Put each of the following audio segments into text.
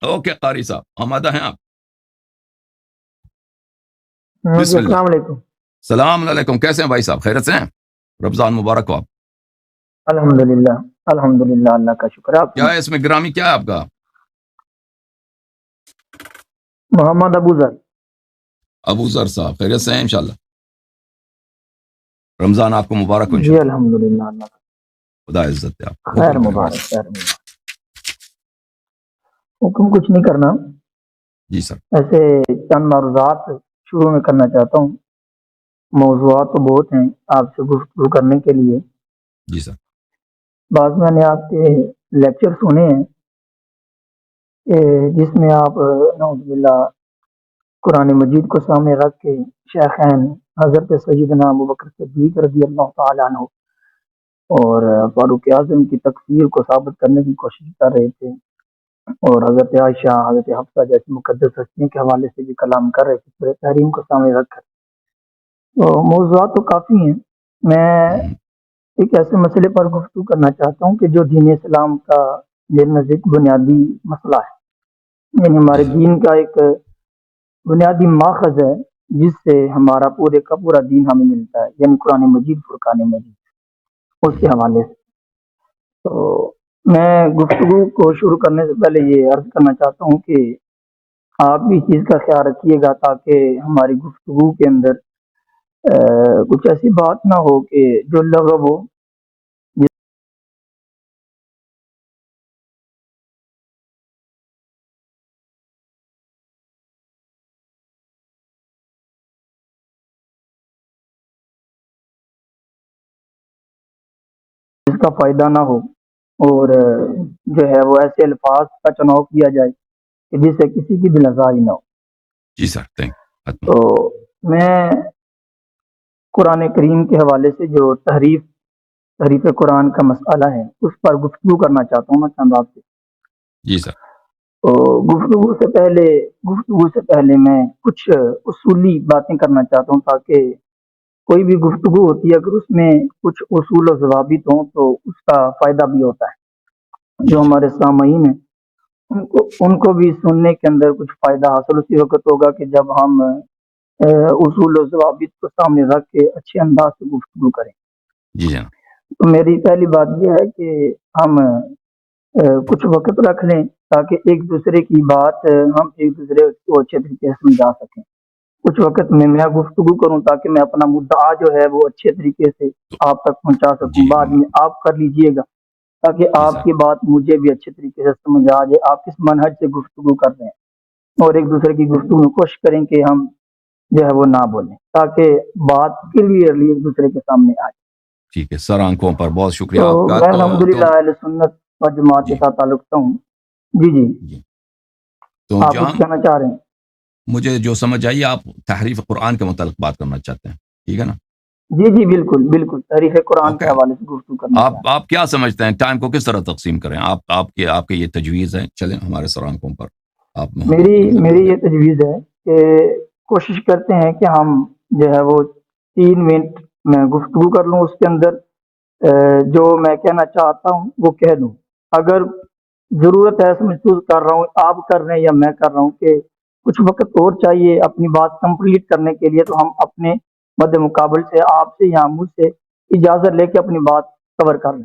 Okay قاری صاحب آمادہ ہیں آپ؟ جی السلام علیکم. السلام علیکم. کیسے ہیں بھائی صاحب؟ خیرت سے ہیں؟ رمضان مبارک ہو آپ. الحمدللہ الحمدللہ اللہ کا شکر. آپ کیا ہے اس میں گرامی کیا ہے آپ کا؟ محمد ابو ذر. ابو ذر صاحب خیرت سے ہیں انشاءاللہ؟ رمضان آپ کو مبارک ہو جی انشاءاللہ. الحمدللہ اللہ کا خدا عزت ہے آپ. خیر مبارک خیر مبارک. حکم کچھ نہیں کرنا. جی سر. ایسے چند معروضات شروع میں کرنا چاہتا ہوں. موضوعات تو بہت ہیں آپ سے گفتگو کرنے کے لیے. جی سر. بعض میں نے آپ کے لیکچر سنے ہیں جس میں آپ نعوذ باللہ قرآن مجید کو سامنے رکھ کے شیخین حضرت سیدنا ابوبکر صدیق رضی اللہ تعالیٰ عنہ اور فاروق اعظم کی تکفیر کو ثابت کرنے کی کوشش کر رہے تھے، اور حضرت عائشہ حضرت حفصہ جیسی مقدس ہستیوں کے حوالے سے بھی کلام کر رہے تھے سورہ تحریم کو سامنے رکھ کر. تو موضوعات تو کافی ہیں. میں ایک ایسے مسئلے پر گفتگو کرنا چاہتا ہوں کہ جو دین اسلام کا نزدیک بنیادی مسئلہ ہے، یعنی ہمارے دین کا ایک بنیادی ماخذ ہے جس سے ہمارا پورے کا پورا دین ہمیں ملتا ہے، یعنی قرآن مجید فرقان مجید. اس کے حوالے سے تو میں گفتگو کو شروع کرنے سے پہلے یہ عرض کرنا چاہتا ہوں کہ آپ بھی اس چیز کا خیال رکھیے گا تاکہ ہماری گفتگو کے اندر کچھ ایسی بات نہ ہو کہ جو لغو ہو. جس کا فائدہ نہ ہو، اور جو ہے وہ ایسے الفاظ کا چناؤ کیا جائے کہ جس سے کسی کی دل آزاری نہ ہو. جی سر. تو میں قرآن کریم کے حوالے سے جو تحریف قرآن کا مسئلہ ہے اس پر گفتگو کرنا چاہتا ہوں میں چند آپ سے. جی سر. تو گفتگو سے پہلے میں کچھ اصولی باتیں کرنا چاہتا ہوں تاکہ کوئی بھی گفتگو ہوتی ہے اگر اس میں کچھ اصول و ضوابط ہوں تو اس کا فائدہ بھی ہوتا ہے. جو ہمارے سامعین ہیں ان کو بھی سننے کے اندر کچھ فائدہ حاصل اسی وقت ہوگا کہ جب ہم اصول و ضوابط کو سامنے رکھ کے اچھے انداز سے گفتگو کریں. جی جناب. تو میری پہلی بات یہ ہے کہ ہم کچھ وقت رکھ لیں تاکہ ایک دوسرے کی بات ہم ایک دوسرے کو اچھے طریقے سے سمجھا سکیں. کچھ وقت میں گفتگو کروں تاکہ میں اپنا مدعا جو ہے وہ اچھے طریقے سے آپ تک پہنچا سکوں. بعد میں آپ کر لیجئے گا تاکہ آپ کی بات مجھے بھی اچھے طریقے سے سمجھ آ جائے. آپ کس منہج سے گفتگو کر رہے ہیں اور ایک دوسرے کی گفتگو میں کوشش کریں کہ ہم جو ہے وہ نہ بولیں تاکہ بات کلیئرلی ایک دوسرے کے سامنے آ جائے. ٹھیک ہے سر. آنکھوں پر بہت شکریہ تو آپ کا. میں الحمدللہ اہل سنت و جماعت کے ساتھ تعلق رکھتا ہوں. جی تو آپ کچھ کہنا چاہ رہے ہیں؟ مجھے جو سمجھ آئی آپ تحریف قرآن کے متعلق بات کرنا چاہتے ہیں، ٹھیک ہے نا؟ جی بالکل تحریف قرآن کے حوالے سے گفتگو کرنا. آپ کیا سمجھتے ہیں ٹائم کو کس طرح تقسیم کریں؟ آپ کے یہ تجویز ہے. چلیں ہمارے سر آنکھوں پر آپ میری یہ تجویز ہے کہ کوشش کرتے ہیں کہ ہم جو ہے وہ 3 منٹ میں گفتگو کر لوں. اس کے اندر جو میں کہنا چاہتا ہوں وہ کہہ دوں. اگر ضرورت ہے محسوس کر رہا ہوں آپ کر رہے ہیں یا میں کر رہا ہوں کہ کچھ وقت اور چاہیے اپنی بات کمپلیٹ کرنے کے لیے، تو ہم اپنے مد مقابل سے آپ سے یا مجھ سے اجازت لے کے اپنی بات کور کر لیں.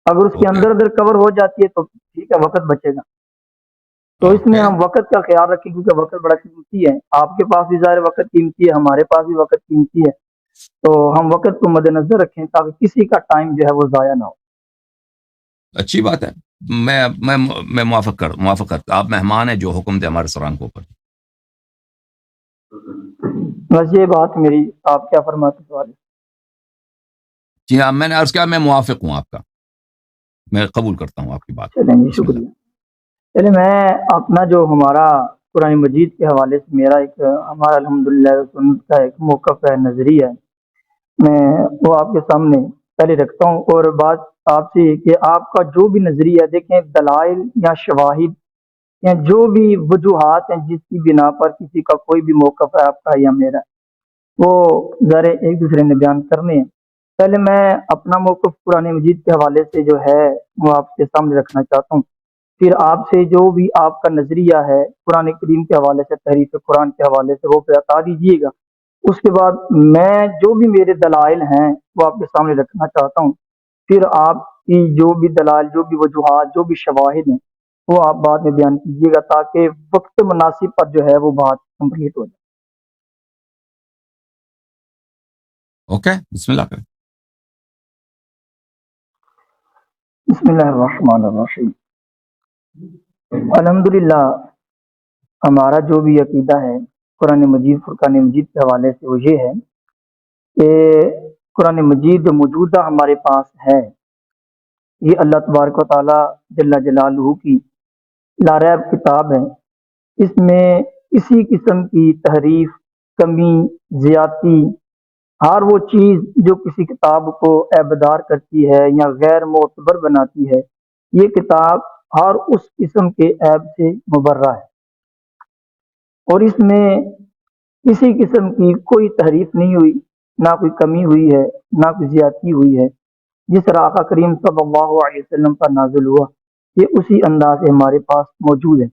اگر اس کے اندر کور ہو جاتی ہے تو ٹھیک ہے، وقت بچے گا. تو اس میں ہم وقت کا خیال رکھیں کیونکہ وقت بڑا قیمتی ہے. آپ کے پاس بھی ظاہر وقت قیمتی ہے، ہمارے پاس بھی وقت قیمتی ہے. تو ہم وقت کو مد نظر رکھیں تاکہ کسی کا ٹائم جو ہے وہ ضائع نہ ہو. اچھی بات ہے. میں موافق کرتا. آپ مہمان ہیں، جو حکم دے ہمارے سران کو اوپر. بس یہ بات میری. آپ کیا فرماتے سوال؟ جی ہاں، میں نے عرض کیا میں موافق ہوں آپ کا. میں قبول کرتا ہوں آپ کی بات. چلیں جی شکریہ. چلیں میں اپنا جو ہمارا قرآن مجید کے حوالے سے میرا ہمارا الحمدللہ سنت کا ایک موقف ہے، نظریہ ہے، میں وہ آپ کے سامنے پہلے رکھتا ہوں. اور بات آپ سے کہ آپ کا جو بھی نظریہ دیکھیں، دلائل یا شواہد یا جو بھی وجوہات ہیں جس کی بنا پر کسی کا کوئی بھی موقف ہے آپ کا یا میرا، وہ ذرا ایک دوسرے نے بیان کرنے ہیں. پہلے میں اپنا موقف قرآن مجید کے حوالے سے جو ہے وہ آپ کے سامنے رکھنا چاہتا ہوں پھر آپ سے جو بھی آپ کا نظریہ ہے قرآن کریم کے حوالے سے، تحریف قرآن کے حوالے سے، وہ بتا دیجیے گا۔ اس کے بعد میں جو بھی میرے دلائل ہیں وہ آپ کے سامنے رکھنا چاہتا ہوں، پھر آپ کی جو بھی دلائل، جو بھی وجوہات، جو بھی شواہد ہیں وہ آپ بعد میں بیان کیجیے گا، تاکہ وقت مناسب پر جو ہے وہ بات کمپلیٹ ہو جائے۔ اوکے، بسم اللہ کریں۔ بسم اللہ الرحمن الرحیم۔ الحمدللہ، ہمارا جو بھی عقیدہ ہے قرآن مجید، فرقان مجید کے حوالے سے، وہ یہ ہے کہ قرآن مجید جو موجودہ ہمارے پاس ہے، یہ اللہ تبارک و تعالی جل جلالہ کی لاریب کتاب ہے۔ اس میں کسی قسم کی تحریف، کمی، زیادتی، ہر وہ چیز جو کسی کتاب کو عیبدار کرتی ہے یا غیر معتبر بناتی ہے، یہ کتاب ہر اس قسم کے عیب سے مبرہ ہے، اور اس میں کسی قسم کی کوئی تحریف نہیں ہوئی، نہ کوئی کمی ہوئی ہے، نہ کوئی زیادتی ہوئی ہے۔ جس طرح آقا کریم صلی اللہ علیہ وسلم پر نازل ہوا، یہ اسی انداز سے ہمارے پاس موجود ہے۔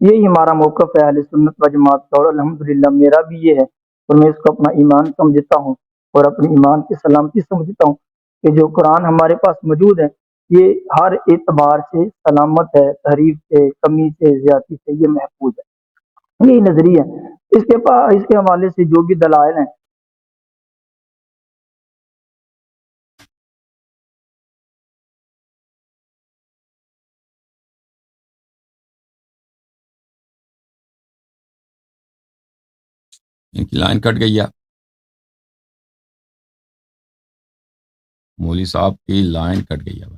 یہی ہمارا موقف ہے اہل سنت و جماعت کا، اور الحمدللہ میرا بھی یہ ہے، اور میں اس کو اپنا ایمان سمجھتا ہوں اور اپنی ایمان کی سلامتی سمجھتا ہوں کہ جو قرآن ہمارے پاس موجود ہے یہ ہر اعتبار سے سلامت ہے، تحریف سے، کمی سے، زیادتی سے یہ محفوظ ہے۔ یہی نظریہ ہے۔ اس کے حوالے سے جو بھی دلائل ہیں، ان کی لائن کٹ گئی ہے، مولوی صاحب کی لائن کٹ گئی ہے،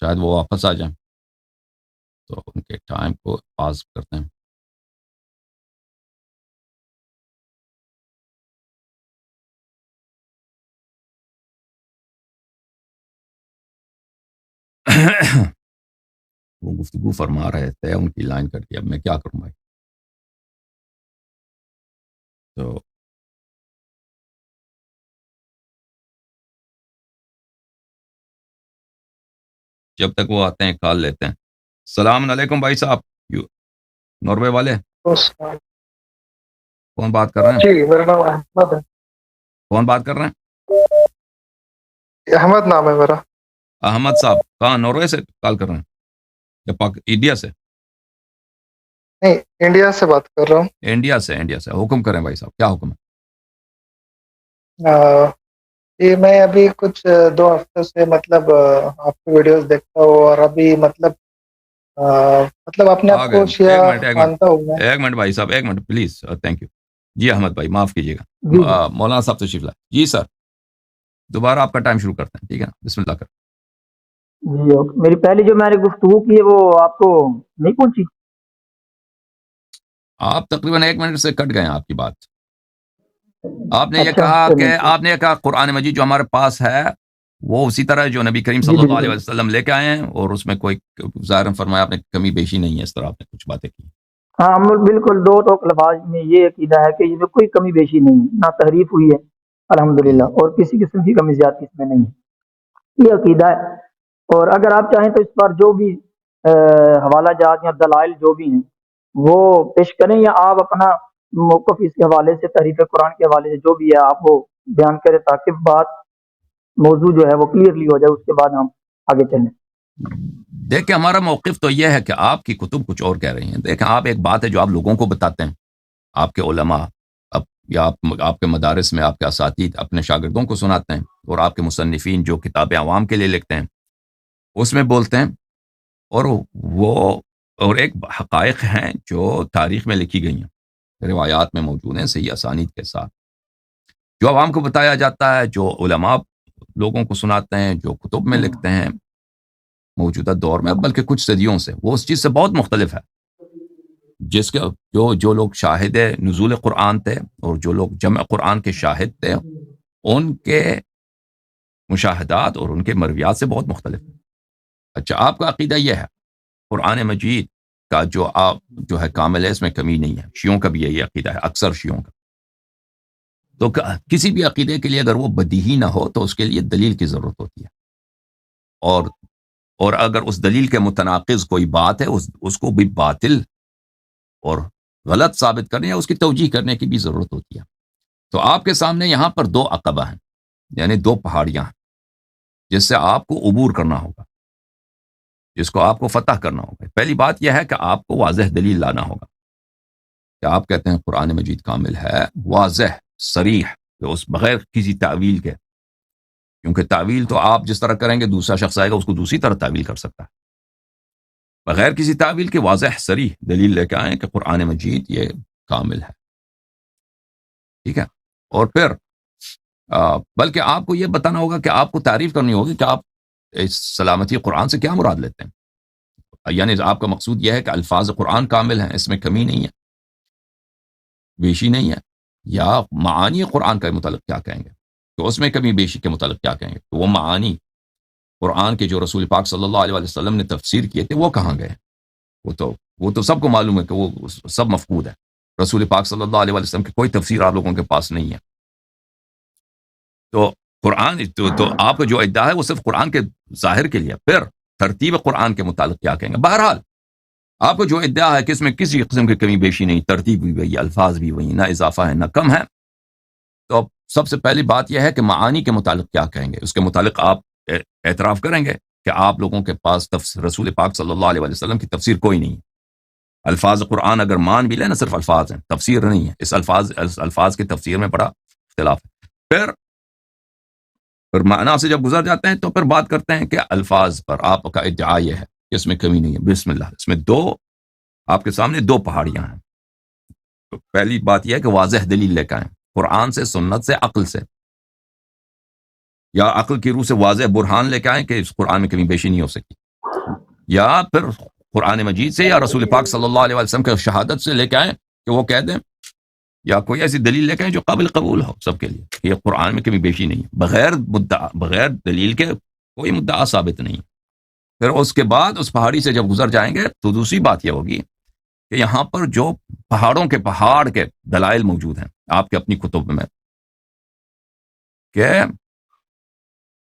شاید وہ واپس آ جائیں تو ان کے ٹائم کو پاس کرتے ہیں۔ وہ گفتگو فرما رہے تھے، ان کی لائن کٹ گئی، اب میں کیا کروں بھائی؟ تو جب تک وہ آتے ہیں کال لیتے ہیں۔ السلام علیکم بھائی صاحب، ناروے والے، کون بات کر رہے ہیں؟ جی، میرا نام احمد ہے۔ کون بات کر رہے ہیں؟ احمد نام ہے میرا۔ احمد صاحب کہاں، ناروے سے کال کر رہے ہیں یا انڈیا سے؟ نہیں، انڈیا سے بات کر رہا ہوں۔ انڈیا سے، انڈیا سے۔ حکم کریں بھائی صاحب، کیا حکم ہے؟ یہ میں ابھی کچھ 2 ہفتے سے مطلب آپ کی ویڈیوز دیکھتا ہوں، اور ابھی مطلب اپنے آ آپ گئے، کو شیعہ ایک مانتا ہوں میں۔ منٹ بھائی صاحب، ایک منٹ پلیز، تھینک یو جی۔ احمد بھائی معاف کیجیے گا، جی مولانا صاحب تشریف لائے جی سر۔ دوبارہ آپ کا ٹائم شروع کرتے ہیں، ٹھیک ہے نا؟ بسم اللہ کر۔ جی اوکے۔ میری پہلی جو میں نے گفتگو کی ہے وہ آپ کو نہیں پہنچی؟ آپ تقریباً 1 منٹ سے کٹ گئے ہیں آپ کی بات۔ آپ نے یہ اچھا کہا چلیں کہ ٹھیک۔ آپ نے یہ کہا قرآن مجید جو ہمارے پاس ہے وہ اسی طرح جو نبی کریم جی صلی اللہ علیہ بالکل، وسلم لے کے آئے ہیں، اور اس میں کوئی ظاہر فرمایا آپ نے کمی بیشی نہیں ہے، اس طرح آپ نے کچھ باتیں کی۔ ہاں بالکل، دو ٹوک الفاظ میں یہ عقیدہ ہے کہ اس میں کوئی کمی بیشی نہیں ہے، نہ تحریف ہوئی ہے الحمدللہ، اور کسی قسم کی کمی زیادتی اس میں نہیں ہے، یہ عقیدہ ہے۔ اور اگر آپ چاہیں تو اس پر جو بھی حوالہ جات یا دلائل جو بھی ہیں وہ پیش کریں، یا آپ اپنا موقف اس کے حوالے سے، تحریف قرآن کے حوالے سے جو بھی ہے آپ وہ بیان کریں، تاکہ بات موضوع جو ہے وہ کلیئرلی ہو جائے، اس کے بعد ہم آگے چلیں۔ دیکھیں ہمارا موقف تو یہ ہے کہ آپ کی کتب کچھ اور کہہ رہی ہیں۔ دیکھیں آپ، ایک بات ہے جو آپ لوگوں کو بتاتے ہیں، آپ کے علماء یا آپ کے مدارس میں آپ کے اساتذہ اپنے شاگردوں کو سناتے ہیں، اور آپ کے مصنفین جو کتابیں عوام کے لیے لکھتے ہیں اس میں بولتے ہیں، اور وہ اور ایک حقائق ہیں جو تاریخ میں لکھی گئی ہیں، روایات میں موجود ہیں صحیح اسانید کے ساتھ، جو عوام کو بتایا جاتا ہے، جو علماء لوگوں کو سناتے ہیں، جو کتب میں لکھتے ہیں موجودہ دور میں، بلکہ کچھ صدیوں سے، وہ اس چیز سے بہت مختلف ہے۔ جس کے جو لوگ شاہد نزول قرآن تھے، اور جو لوگ جمع قرآن کے شاہد تھے، ان کے مشاہدات اور ان کے مرویات سے بہت مختلف ہے۔ اچھا، آپ کا عقیدہ یہ ہے قرآن مجید کا جو ہے کامل ہے، اس میں کمی نہیں ہے، شیعوں کا بھی یہی عقیدہ ہے، اکثر شیعوں کا۔ تو کسی بھی عقیدے کے لیے اگر وہ بدیہی نہ ہو تو اس کے لیے دلیل کی ضرورت ہوتی ہے، اور اگر اس دلیل کے متناقض کوئی بات ہے اس کو بھی باطل اور غلط ثابت کرنے یا اس کی توجیہ کرنے کی بھی ضرورت ہوتی ہے. تو آپ کے سامنے یہاں پر 2 عقبہ ہیں، یعنی 2 پہاڑیاں ہیں جس سے آپ کو عبور کرنا ہوگا، جس کو آپ کو فتح کرنا ہوگا. پہلی بات یہ ہے کہ آپ کو واضح دلیل لانا ہوگا کہ آپ کہتے ہیں قرآن مجید کامل ہے، واضح صریح، کہ اس بغیر کسی تعویل کے، کیونکہ تعویل تو آپ جس طرح کریں گے دوسرا شخص آئے گا اس کو دوسری طرح تعویل کر سکتا ہے. بغیر کسی تعویل کے واضح صریح دلیل لے کے آئیں کہ قرآن مجید یہ کامل ہے. ٹھیک ہے. اور پھر بلکہ آپ کو یہ بتانا ہوگا کہ آپ کو تعریف کرنی ہوگی کہ آپ اس سلامتی قرآن سے کیا مراد لیتے ہیں. یعنی آپ کا مقصود یہ ہے کہ الفاظ قرآن کامل ہیں، اس میں کمی نہیں ہے، بیشی نہیں ہے، یا معانی قرآن کے متعلق کیا کہیں گے تو اس میں کمی بیشی کے متعلق کیا کہیں گے. تو وہ معانی قرآن کے جو رسول پاک صلی اللہ علیہ وسلم نے تفسیر کیے تھے وہ کہاں گئے؟ وہ تو سب کو معلوم ہے کہ وہ سب مفقود ہے. رسول پاک صلی اللہ علیہ وسلم کی کوئی تفسیر آپ لوگوں کے پاس نہیں ہے. تو قرآن تو آپ کا جو ادعا ہے وہ صرف قرآن کے ظاہر کے لیے. پھر ترتیب قرآن کے متعلق کیا کہیں گے؟ بہرحال آپ کو جو ادعا ہے کہ اس میں کسی قسم کی کمی بیشی نہیں، ترتیب بھی وہی، الفاظ بھی وہی، نہ اضافہ ہے نہ کم ہے. تو سب سے پہلی بات یہ ہے کہ معانی کے متعلق کیا کہیں گے. اس کے متعلق آپ اعتراف کریں گے کہ آپ لوگوں کے پاس رسول پاک صلی اللہ علیہ وسلم کی تفسیر کوئی نہیں ہے. الفاظ قرآن اگر مان بھی لیں نا، صرف الفاظ ہیں، تفسیر نہیں ہے. اس الفاظ کی تفسیر میں بڑا اختلاف ہے. پھر معنی سے جب گزر جاتے ہیں تو پھر بات کرتے ہیں کہ الفاظ پر آپ کا ادعا یہ ہے کہ اس میں کمی نہیں ہے. بسم اللہ، اس میں آپ کے سامنے 2 پہاڑیاں ہیں. تو پہلی بات یہ ہے کہ واضح دلیل لے کے آئیں، قرآن سے، سنت سے، عقل سے، یا عقل کی روح سے واضح برہان لے کے آئیں کہ اس قرآن میں کمی بیشی نہیں ہو سکتی، یا پھر قرآن مجید سے یا رسول پاک صلی اللہ علیہ وسلم کے شہادت سے لے کے آئیں کہ وہ کہہ دیں، یا کوئی ایسی دلیل لے کے آئیں جو قابل قبول ہو سب کے لیے کہ یہ قرآن میں کمی بیشی نہیں ہے. بغیر دلیل کے کوئی مدعا ثابت نہیں. پھر اس کے بعد اس پہاڑی سے جب گزر جائیں گے تو دوسری بات یہ ہوگی کہ یہاں پر جو پہاڑوں کے پہاڑ کے دلائل موجود ہیں آپ کے اپنی کتب میں، کہ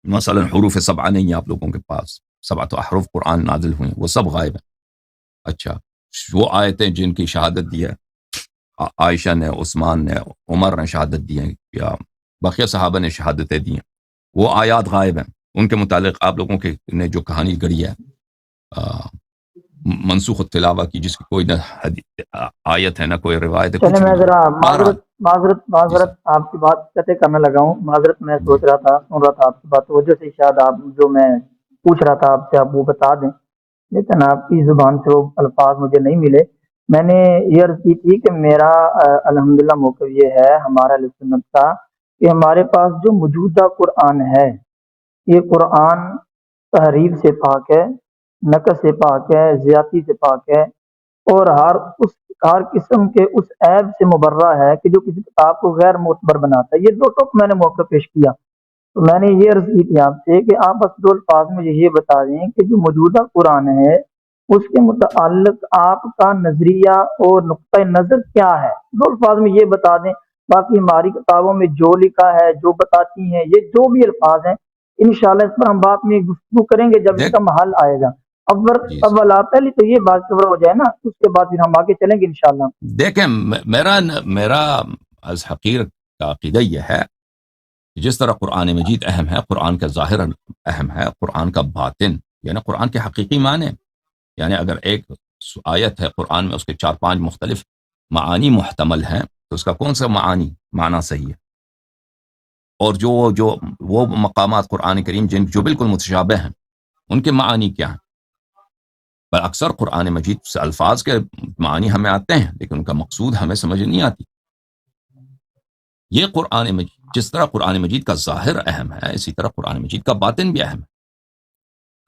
مثلا حروف 7 نہیں ہے آپ لوگوں کے پاس، 7 احرف قرآن نازل ہوئے وہ سب غائب ہیں. اچھا، وہ آیتیں جن کی شہادت دی ہے عائشہ نے، عثمان نے، عمر نے شہادت دی ہیں، یا بقیہ صحابہ نے شہادتیں دی ہیں، وہ آیات غائب ہیں. ان کے متعلق آپ لوگوں کے نے جو کہانی گڑی ہے منسوخ التلاوہ کی، جس کی کوئی نہ آیت ہے نہ کوئی روایت ہے. چلے میں ذرا معذرت آپ کی بات قطع کرنے لگا ہوں. معذرت، میں سن رہا تھا آپ کی بات، وجہ سے شاید آپ جو میں پوچھ رہا تھا آپ سے آپ وہ بتا دیں، لیکن آپ کی زبان سے وہ الفاظ مجھے نہیں ملے. میں نے یہ عرض کی تھی کہ میرا الحمدللہ موقف یہ ہے ہمارا اہل سنت کا کہ ہمارے پاس جو موجودہ قرآن ہے یہ قرآن تحریف سے پاک ہے، نقص سے پاک ہے، زیادتی سے پاک ہے، اور ہر قسم کے اس عیب سے مبرہ ہے کہ جو کسی کتاب کو غیر معتبر بناتا ہے. یہ 2 ٹوک میں نے موقع پیش کیا. تو میں نے یہ عرض کی تھی آپ سے کہ آپ بس 2 الفاظ مجھے یہ بتا دیں کہ جو موجودہ قرآن ہے اس کے متعلق آپ کا نظریہ اور نقطۂ نظر کیا ہے. 2 الفاظ میں یہ بتا دیں. باقی ہماری کتابوں میں جو لکھا ہے، جو بتاتی ہیں، یہ جو بھی الفاظ ہیں انشاءاللہ اس پر ہم بعد میں گفتگو کریں گے جب اس کا محل آئے گا. اول پہلی تو یہ بات کور ہو جائے نا، اس کے بعد پھر ہم آگے چلیں گے انشاءاللہ. دیکھیں، میرا از حقیر کا عقیدہ یہ ہے کہ جس طرح قرآن مجید اہم ہے، قرآن کا ظاہر اہم ہے، قرآن کا باطن یعنی قرآن کے حقیقی معنی، یعنی اگر ایک آیت ہے قرآن میں اس کے 4-5 مختلف معانی محتمل ہیں تو اس کا کون سا معنی صحیح ہے، اور جو وہ مقامات قرآن کریم جو بالکل متشابہ ہیں ان کے معانی کیا ہیں. پر اکثر قرآن مجید سے الفاظ کے معانی ہمیں آتے ہیں لیکن ان کا مقصود ہمیں سمجھ نہیں آتی. یہ قرآن مجید، جس طرح قرآن مجید کا ظاہر اہم ہے اسی طرح قرآن مجید کا باطن بھی اہم ہے.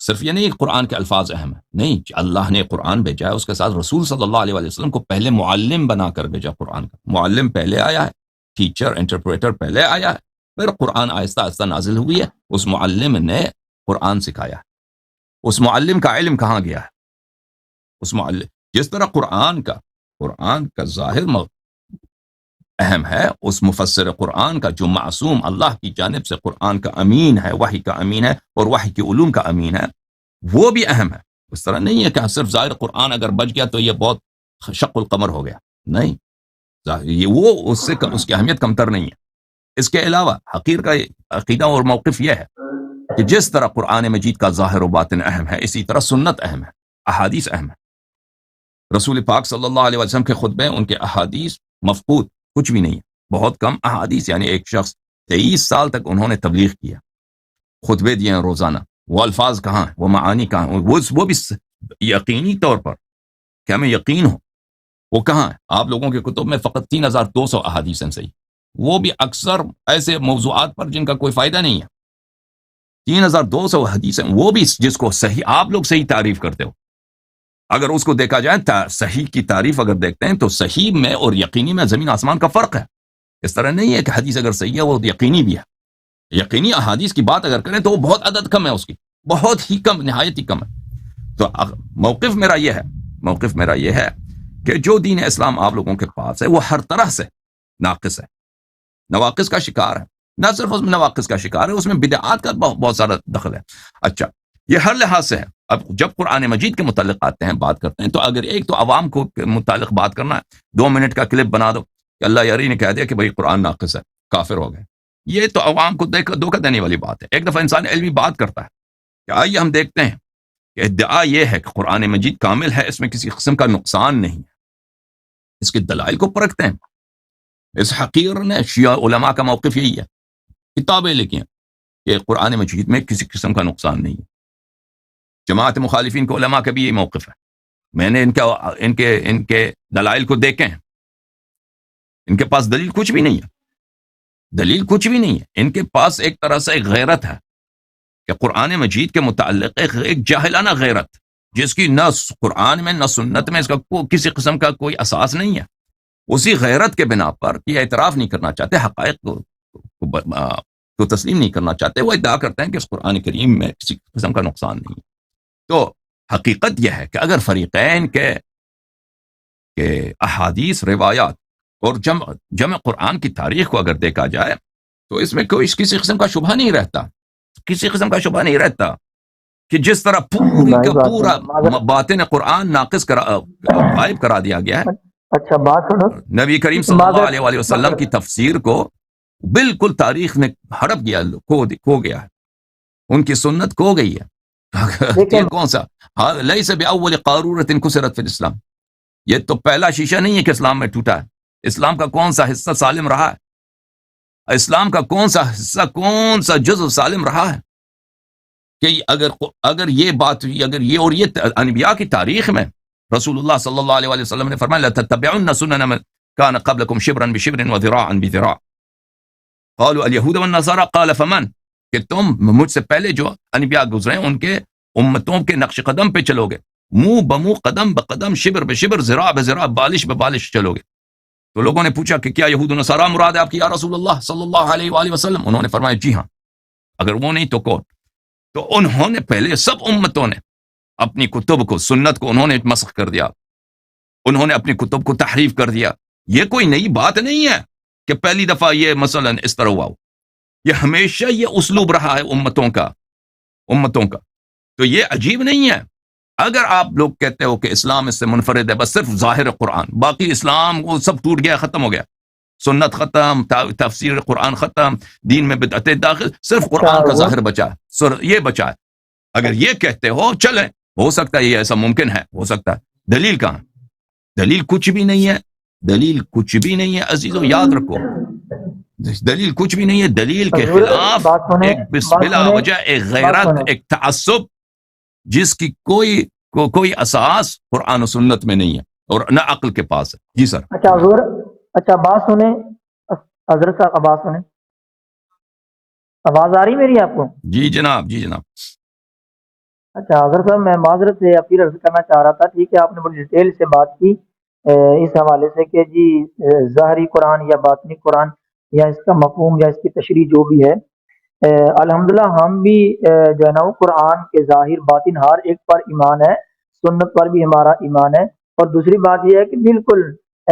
صرف یہ نہیں کہ قرآن کے الفاظ اہم ہیں، نہیں، اللہ نے قرآن بھیجا ہے، اس کے ساتھ رسول صلی اللہ علیہ وسلم کو پہلے معلم بنا کر بھیجا. قرآن کا معلم پہلے آیا ہے، ٹیچر، انٹرپریٹر پہلے آیا ہے، پھر قرآن آہستہ آہستہ نازل ہوئی ہے. اس معلم نے قرآن سکھایا ہے. اس معلم کا علم کہاں گیا ہے؟ اس معلم جس طرح قرآن کا ظاہر اہم ہے اس مفسر قرآن کا جو معصوم اللہ کی جانب سے قرآن کا امین ہے، وحی کا امین ہے اور وحی کے علوم کا امین ہے، وہ بھی اہم ہے۔ اس طرح نہیں ہے کہ صرف ظاہر قرآن اگر بچ گیا تو یہ بہت شق القمر ہو گیا، نہیں، یہ وہ اس کی اہمیت کمتر نہیں ہے۔ اس کے علاوہ حقیر کا عقیدہ اور موقف یہ ہے کہ جس طرح قرآن مجید کا ظاہر و باطن اہم ہے، اسی طرح سنت اہم ہے، احادیث اہم ہے۔ رسول پاک صلی اللہ علیہ وسلم کے خطبے، ان کے احادیث مفقود کچھ بھی نہیں ہے، بہت کم احادیث، یعنی ایک شخص 23 سال تک انہوں نے تبلیغ کیا، خطبے دیے ہیں روزانہ، وہ الفاظ کہاں ہیں، وہ معانی کہاں ہیں، وہ بھی یقینی طور پر کہ ہمیں یقین ہو وہ کہاں ہے۔ آپ لوگوں کے کتب میں فقط 3200 احادیث ہیں صحیح، وہ بھی اکثر ایسے موضوعات پر جن کا کوئی فائدہ نہیں ہے۔ 3200 حدیث ہیں، وہ بھی جس کو صحیح آپ لوگ صحیح تعریف کرتے ہو، اگر اس کو دیکھا جائے صحیح کی تعریف اگر دیکھتے ہیں تو صحیح میں اور یقینی میں زمین آسمان کا فرق ہے۔ اس طرح نہیں ہے کہ حدیث اگر صحیح ہے وہ یقینی بھی ہے۔ یقینی احادیث کی بات اگر کریں تو وہ بہت عدد کم ہے، اس کی بہت ہی کم، نہایت ہی کم ہے۔ تو موقف میرا یہ ہے کہ جو دین اسلام آپ لوگوں کے پاس ہے وہ ہر طرح سے ناقص ہے، نواقص کا شکار ہے، نہ صرف اس میں نواقص کا شکار ہے، اس میں بدعات کا بہت سارا دخل ہے۔ اچھا، یہ ہر لحاظ سے ہے۔ اب جب قرآن مجید کے متعلق آتے ہیں، بات کرتے ہیں، تو اگر ایک تو عوام کو متعلق بات کرنا ہے، 2 منٹ کا کلپ بنا دو کہ اللہ یاری نے کہہ دیا کہ بھئی قرآن ناقص ہے، کافر ہو گئے، یہ تو عوام کو دھوکہ دینے والی بات ہے۔ ایک دفعہ انسان علمی بات کرتا ہے کہ آئیے ہم دیکھتے ہیں کہ ادعا یہ ہے کہ قرآن مجید کامل ہے، اس میں کسی قسم کا نقصان نہیں ہے، اس کے دلائل کو پرکھتے ہیں۔ اس حقیر نے شیعہ علماء کا موقف یہی ہے، کتابیں لکھی ہیں کہ قرآن مجید میں کسی قسم کا نقصان نہیں ہے۔ جماعت مخالفین کے علماء کا بھی یہی موقف ہے۔ میں نے ان کے دلائل کو دیکھے ہیں، ان کے پاس دلیل کچھ بھی نہیں ہے، ان کے پاس ایک طرح سے ایک غیرت ہے کہ قرآن مجید کے متعلق ایک جاہلانہ غیرت، جس کی نہ قرآن میں نہ سنت میں اس کا کسی قسم کا کوئی اساس نہیں ہے۔ اسی غیرت کے بنا پر یہ اعتراف نہیں کرنا چاہتے، حقائق کو تسلیم نہیں کرنا چاہتے، وہ ادعا کرتے ہیں کہ اس قرآن کریم میں کسی قسم کا نقصان نہیں ہے۔ تو حقیقت یہ ہے کہ اگر فریقین کے احادیث، روایات اور جمع قرآن کی تاریخ کو اگر دیکھا جائے تو اس میں کسی قسم کا شبہ نہیں رہتا کہ جس طرح پورا باطن قرآن ناقص غائب کرا دیا گیا ہے۔ اچھا بات سنو، نبی کریم صلی اللہ علیہ وسلم کی تفسیر کو بالکل تاریخ نے ہڑپ گیا، کھو گیا ہے، ان کی سنت کھو گئی ہے۔ یہ کون سا لیس بأول قارورۃ کسرت فی الاسلام، یہ تو پہلا شیشہ نہیں ہے کہ اسلام میں ٹوٹا ہے۔ اسلام کا کون سا حصہ سالم رہا ہے؟ اسلام کا کون سا جزء سالم رہا ہے کہ اگر یہ بات ہوئی، اگر یہ انبیاء کی تاریخ میں رسول اللہ صلی اللہ علیہ وسلم نے فرمایا لَتَتَّبِعُنَّ سُنَنَ مَنْ كَانَ قَبْلَكُمْ شِبْرًا بِشِبْرٍ وَذِرَاعًا بِذِرَاعٍ قَالُوا الْيَهُودَ وَالنَّصَارَى قَالَ فَمَنْ، کہ تم مجھ سے پہلے جو انبیاء گزرے ان کے امتوں کے نقش قدم پہ چلو گے، منہ بمنہ، قدم بقدم، شبر بشبر، ذراع بذراع، بالش ببالش چلو گے۔ تو لوگوں نے پوچھا کہ کیا یہود و نصارہ مراد ہے آپ کی یا رسول اللہ صلی اللہ علیہ وآلہ وسلم؟ انہوں نے فرمایا جی ہاں، اگر وہ نہیں تو کون؟ تو انہوں نے پہلے سب امتوں نے اپنی کتب کو، سنت کو انہوں نے مسخ کر دیا، انہوں نے اپنی کتب کو تحریف کر دیا۔ یہ کوئی نئی بات نہیں ہے کہ پہلی دفعہ یہ مثلا اس طرح ہوا ہو، یہ ہمیشہ یہ اسلوب رہا ہے امتوں کا۔ تو یہ عجیب نہیں ہے۔ اگر آپ لوگ کہتے ہو کہ اسلام اس سے منفرد ہے، بس صرف ظاہر قرآن، باقی اسلام وہ سب ٹوٹ گیا، ختم ہو گیا، سنت ختم، تفسیر قرآن ختم، دین میں بدعتیں داخل، صرف قرآن کا ظاہر بچا ہے، یہ بچا ہے، اگر یہ کہتے ہو چلیں، ہو سکتا ہے یہ ایسا ممکن ہے، ہو سکتا ہے۔ دلیل کہاں؟ دلیل کچھ بھی نہیں ہے عزیزو، یاد رکھو، دلیل کچھ بھی نہیں ہے۔ دلیل کے خلاف ایک بلا وجہ ایک غیرت، ایک تعصب جس کی کوئی اساس قرآن و سنت میں نہیں ہے اور نہ عقل کے پاس ہے۔ جی سر۔ اچھا حضور، اچھا بات سنیں حضرت صاحب، آواز سنیں، آواز آ رہی میری آپ کو؟ جی جناب، جی جناب۔ اچھا حضرت صاحب، میں معذرت سے اپیل عرض کرنا چاہ رہا تھا، ٹھیک ہے آپ نے بڑی ڈیٹیل سے بات کی اس حوالے سے کہ جی ظاہری قرآن یا باطنی قرآن یا اس کا مفہوم یا اس کی تشریح جو بھی ہے، الحمدللہ ہم بھی جو ہے نا وہ قرآن کے ظاہر باطن ہر ایک پر ایمان ہے، سنت پر بھی ہمارا ایمان ہے۔ اور دوسری بات یہ ہے کہ بالکل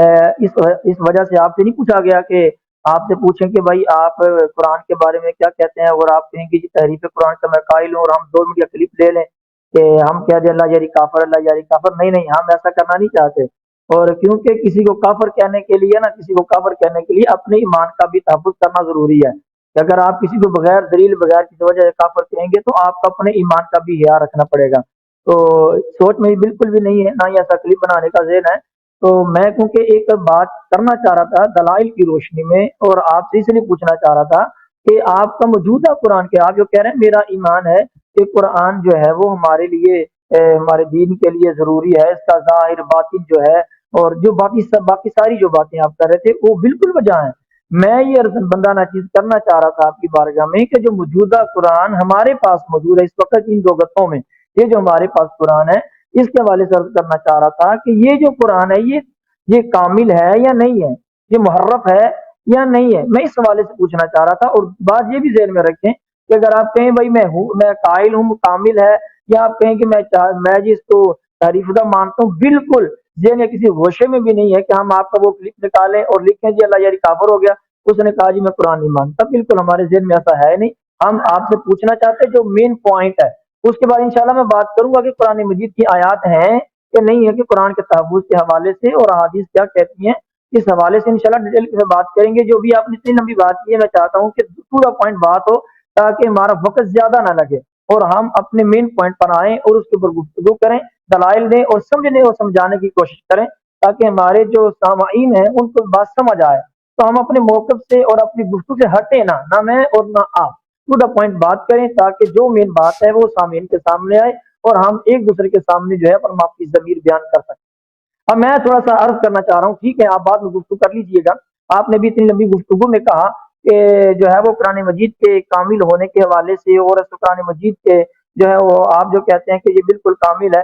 اس وجہ سے آپ سے نہیں پوچھا گیا کہ آپ سے پوچھیں کہ بھائی آپ قرآن کے بارے میں کیا کہتے ہیں، اور آپ کہیں گے جی تحریف قرآن کا میں قائل ہوں، اور ہم 2 منٹ کا کلپ لے لیں کہ ہم کہہ دیں اللہ یاری کافر، اللہ یاری کافر. نہیں نہیں، ہم ایسا کرنا نہیں چاہتے. اور کیونکہ کسی کو کافر کہنے کے لیے نا، کسی کو کافر کہنے کے لیے اپنے ایمان کا بھی تحفظ کرنا ضروری ہے. کہ اگر آپ کسی کو بغیر دلیل، بغیر کسی وجہ سے کافر کہیں گے تو آپ کو اپنے ایمان کا بھی خیال رکھنا پڑے گا. تو سوچ میں بالکل بھی نہیں ہے، نہ ہی ایسا کلپ بنانے کا ذہن ہے. تو میں کیونکہ ایک بات کرنا چاہ رہا تھا دلائل کی روشنی میں، اور آپ سے اس لیے پوچھنا چاہ رہا تھا کہ آپ کا موجودہ قرآن کے، آپ جو کہہ رہے ہیں میرا ایمان ہے کہ قرآن جو ہے وہ ہمارے لیے ہمارے دین کے لیے ضروری ہے، اس کا ظاہر باطن جو ہے، اور جو باقی ساری جو باتیں آپ کر رہے تھے وہ بالکل وجہ ہیں. میں یہ بندہ ناچیز کرنا چاہ رہا تھا آپ کی بارگاہ میں کہ جو موجودہ قرآن ہمارے پاس موجود ہے اس وقت ان 2 گتوں میں، یہ جو ہمارے پاس قرآن ہے، اس کے حوالے سے عرض کرنا چاہ رہا تھا کہ یہ جو قرآن ہے یہ کامل ہے یا نہیں ہے، یہ محرف ہے یا نہیں ہے. میں اس حوالے سے پوچھنا چاہ رہا تھا. اور بات یہ بھی ذہن میں رکھیں کہ اگر آپ کہیں بھائی میں قائل ہوں کامل ہے، یا آپ کہیں کہ میں جس کو تعریف شدہ مانتا ہوں، بالکل ذہن یا کسی گوشے میں بھی نہیں ہے کہ ہم آپ کا وہ کلپ نکالیں اور لکھیں جی اللہ یاری کافر ہو گیا، اس نے کہا جی میں قرآن نہیں مانتا. بالکل ہمارے ذہن میں ایسا ہے نہیں. ہم آپ سے پوچھنا چاہتے ہیں جو مین پوائنٹ ہے. اس کے بعد انشاءاللہ میں بات کروں گا کہ قرآن مجید کی آیات ہیں کہ نہیں ہے، کہ قرآن کے تحفظ کے حوالے سے اور احادیث کیا کہتی ہیں، اس حوالے سے انشاءاللہ ڈیٹیل سے بات کریں گے. جو بھی آپ نے اتنی لمبی بات کی ہے، میں چاہتا ہوں کہ پورا پوائنٹ بات ہو تاکہ ہمارا وقت زیادہ نہ لگے اور ہم اپنے مین پوائنٹ پر آئیں اور اس کے اوپر گفتگو کریں، دلائل دیں اور سمجھنے اور سمجھانے کی کوشش کریں تاکہ ہمارے جو سامعین ہیں ان کو بات سمجھ آئے. تو ہم اپنے موقف سے اور اپنی گفتگو سے ہٹیں نہ میں اور نہ آپ، پورا پوائنٹ بات کریں تاکہ جو مین بات ہے وہ سامعین کے سامنے آئے اور ہم ایک دوسرے کے سامنے جو ہے اپنا اپنی ضمیر بیان کر سکیں. اب میں تھوڑا سا عرض کرنا چاہ رہا ہوں، ٹھیک ہے آپ بعد میں گفتگو کر لیجئے گا. آپ نے بھی اتنی لمبی گفتگو میں کہا کہ جو ہے وہ قرآن مجید کے کامل ہونے کے حوالے سے، اور اس قرآن مجید کے جو ہے وہ آپ جو کہتے ہیں کہ یہ بالکل کامل ہے،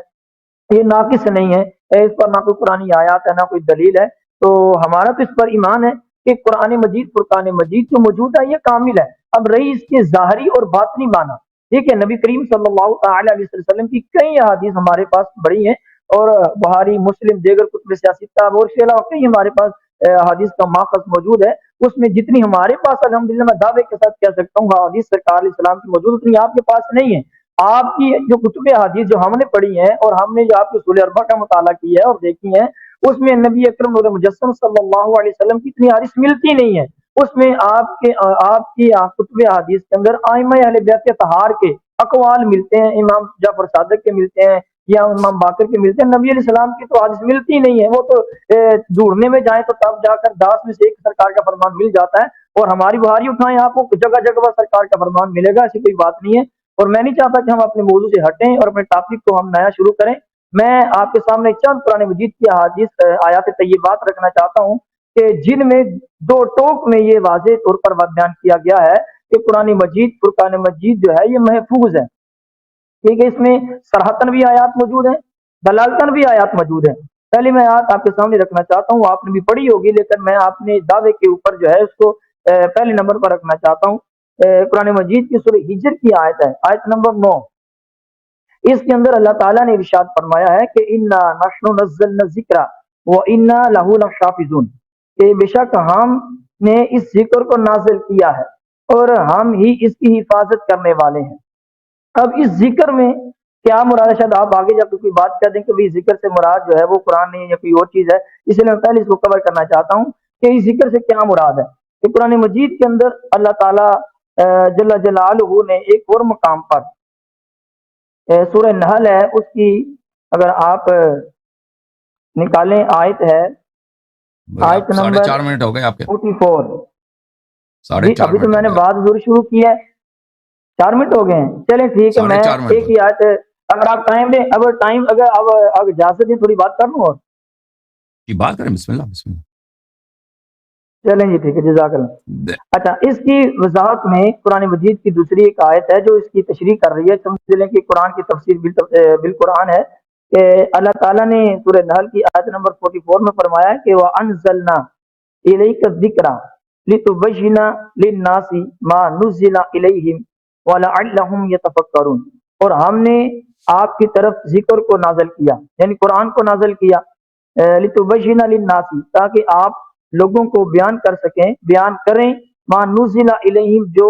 یہ ناقص نہیں ہے، اس پر نہ کوئی قرآن آیات ہے نہ کوئی دلیل ہے. تو ہمارا تو اس پر ایمان ہے کہ قرآن مجید، فرقان مجید جو موجود ہے یہ کامل ہے. اب رہی اس کے ظاہری اور باطنی معنی، ٹھیک ہے، نبی کریم صلی اللہ تعالی علیہ وسلم کی کئی احادیث ہمارے پاس بڑی ہیں، اور بخاری، مسلم، دیگر کتب سیاسی کتاب اور اس کے علاوہ کئی ہمارے پاس حدیث کا ماخذ موجود ہے. اس میں جتنی ہمارے پاس الحمدللہ میں دعوے کے ساتھ کہہ سکتا ہوں حدیث سرکار علیہ السلام کی موجود، اتنی آپ کے پاس نہیں ہے. آپ کی جو کتب حدیث جو ہم نے پڑھی ہیں اور ہم نے جو آپ کے اصول اربع کا مطالعہ کیا ہے اور دیکھی ہیں، اس میں نبی اکرم نور مجسم صلی اللہ علیہ وسلم کی اتنی حدیث ملتی نہیں ہے. اس میں آپ کی کتب حدیث کے اندر ائمہ اہل بیت طہار کے اقوال ملتے ہیں، امام جعفر صادق کے ملتے ہیں یا امام باقر کے ملتے ہیں. نبی علیہ السلام کی تو حدیث ملتی نہیں ہے. وہ تو ڈھونڈنے میں جائیں تو تب جا کر 10 میں سے ایک سرکار کا فرمان مل جاتا ہے، اور ہماری بہاری اٹھائیں آپ کو جگہ جگہ سرکار کا فرمان ملے گا، ایسی کوئی بات نہیں ہے. اور میں نہیں چاہتا کہ ہم اپنے موضوع سے ہٹیں اور اپنے ٹاپک کو ہم نیا شروع کریں. میں آپ کے سامنے چند قرآن مجید کی احادیث آیات طیبات رکھنا چاہتا ہوں کہ جن میں 2 ٹوک میں یہ واضح طور پر بیان کیا گیا ہے کہ قرآن مجید، فرقان مجید جو ہے یہ محفوظ ہے. ٹھیک ہے، اس میں صراحتاً بھی آیات موجود ہیں، دلالتاً بھی آیات موجود ہیں. پہلے میں آیات آپ کے سامنے رکھنا چاہتا ہوں، آپ نے بھی پڑھی ہوگی لیکن میں اپنے دعوے کے اوپر جو ہے اس کو پہلے نمبر پر رکھنا چاہتا ہوں. قرآن مجید کی سورہ ہجر کی آیت ہے، آیت نمبر 9. اس کے اندر اللہ تعالیٰ نے ارشاد فرمایا ہے کہ انا نحن نزلنا الذکر وانا لہ لحافظون، کہ بے شک ہم نے اس ذکر کو نازل کیا ہے اور ہم ہی اس کی حفاظت کرنے والے ہیں. اب اس ذکر میں کیا مراد ہے؟ شاید آپ آگے جا کے کوئی بات کر دیں کہ بھی ذکر سے مراد جو ہے وہ قرآن نہیں یا کوئی اور چیز ہے، اس لیے میں پہلے اس کو کور کرنا چاہتا ہوں کہ اس ذکر سے کیا مراد ہے. کہ قرآن مجید کے اندر اللہ تعالیٰ جل جلالہ نے ایک اور مقام پر سورہ نحل ہے، اس کی اگر آپ نکالیں آیت ہے، آیت ساڑھے نمبر 4 منٹ ہو گئے آپ کے، 44. ساڑھے جی 4 ابھی تو منٹ میں ہو نے گئے. بات ضرور شروع کی ہے، 4 منٹ ہو گئے ہیں. چلیں ٹھیک ہے، ساڑھے میں 4 منٹ ایک ہی آیت، اگر آپ ٹائم دیں، اگر اب اجازت دیں تھوڑی بات کر لوں. اور کی بات کریں، بسم اللہ بسم اللہ. چلیں جی ٹھیک ہے، جزاک اللہ. اچھا، اس کی وضاحت میں قرآن مجید کی دوسری ایک آیت ہے جو اس کی تشریح کر رہی ہے. سمجھ لیں کہ قرآن کی تفسیر بالقرآن ہے کہ اللہ تعالیٰ نے سورہ نحل کی آیت نمبر 44 میں فرمایا ہے کہ وَأَنزَلْنَا إِلَيْكَ الذِّكْرَ لِتُبَيِّنَ لِلنَّاسِ مَا نُزِّلَ إِلَيْهِمْ وَلَعَلَّهُمْ يَتَفَكَّرُونَ، اور ہم نے آپ کی طرف ذکر کو نازل کیا، یعنی قرآن کو نازل کیا لتبین للناس، تاکہ آپ لوگوں کو بیان کر سکیں، بیان کریں ما نزل الیہم، جو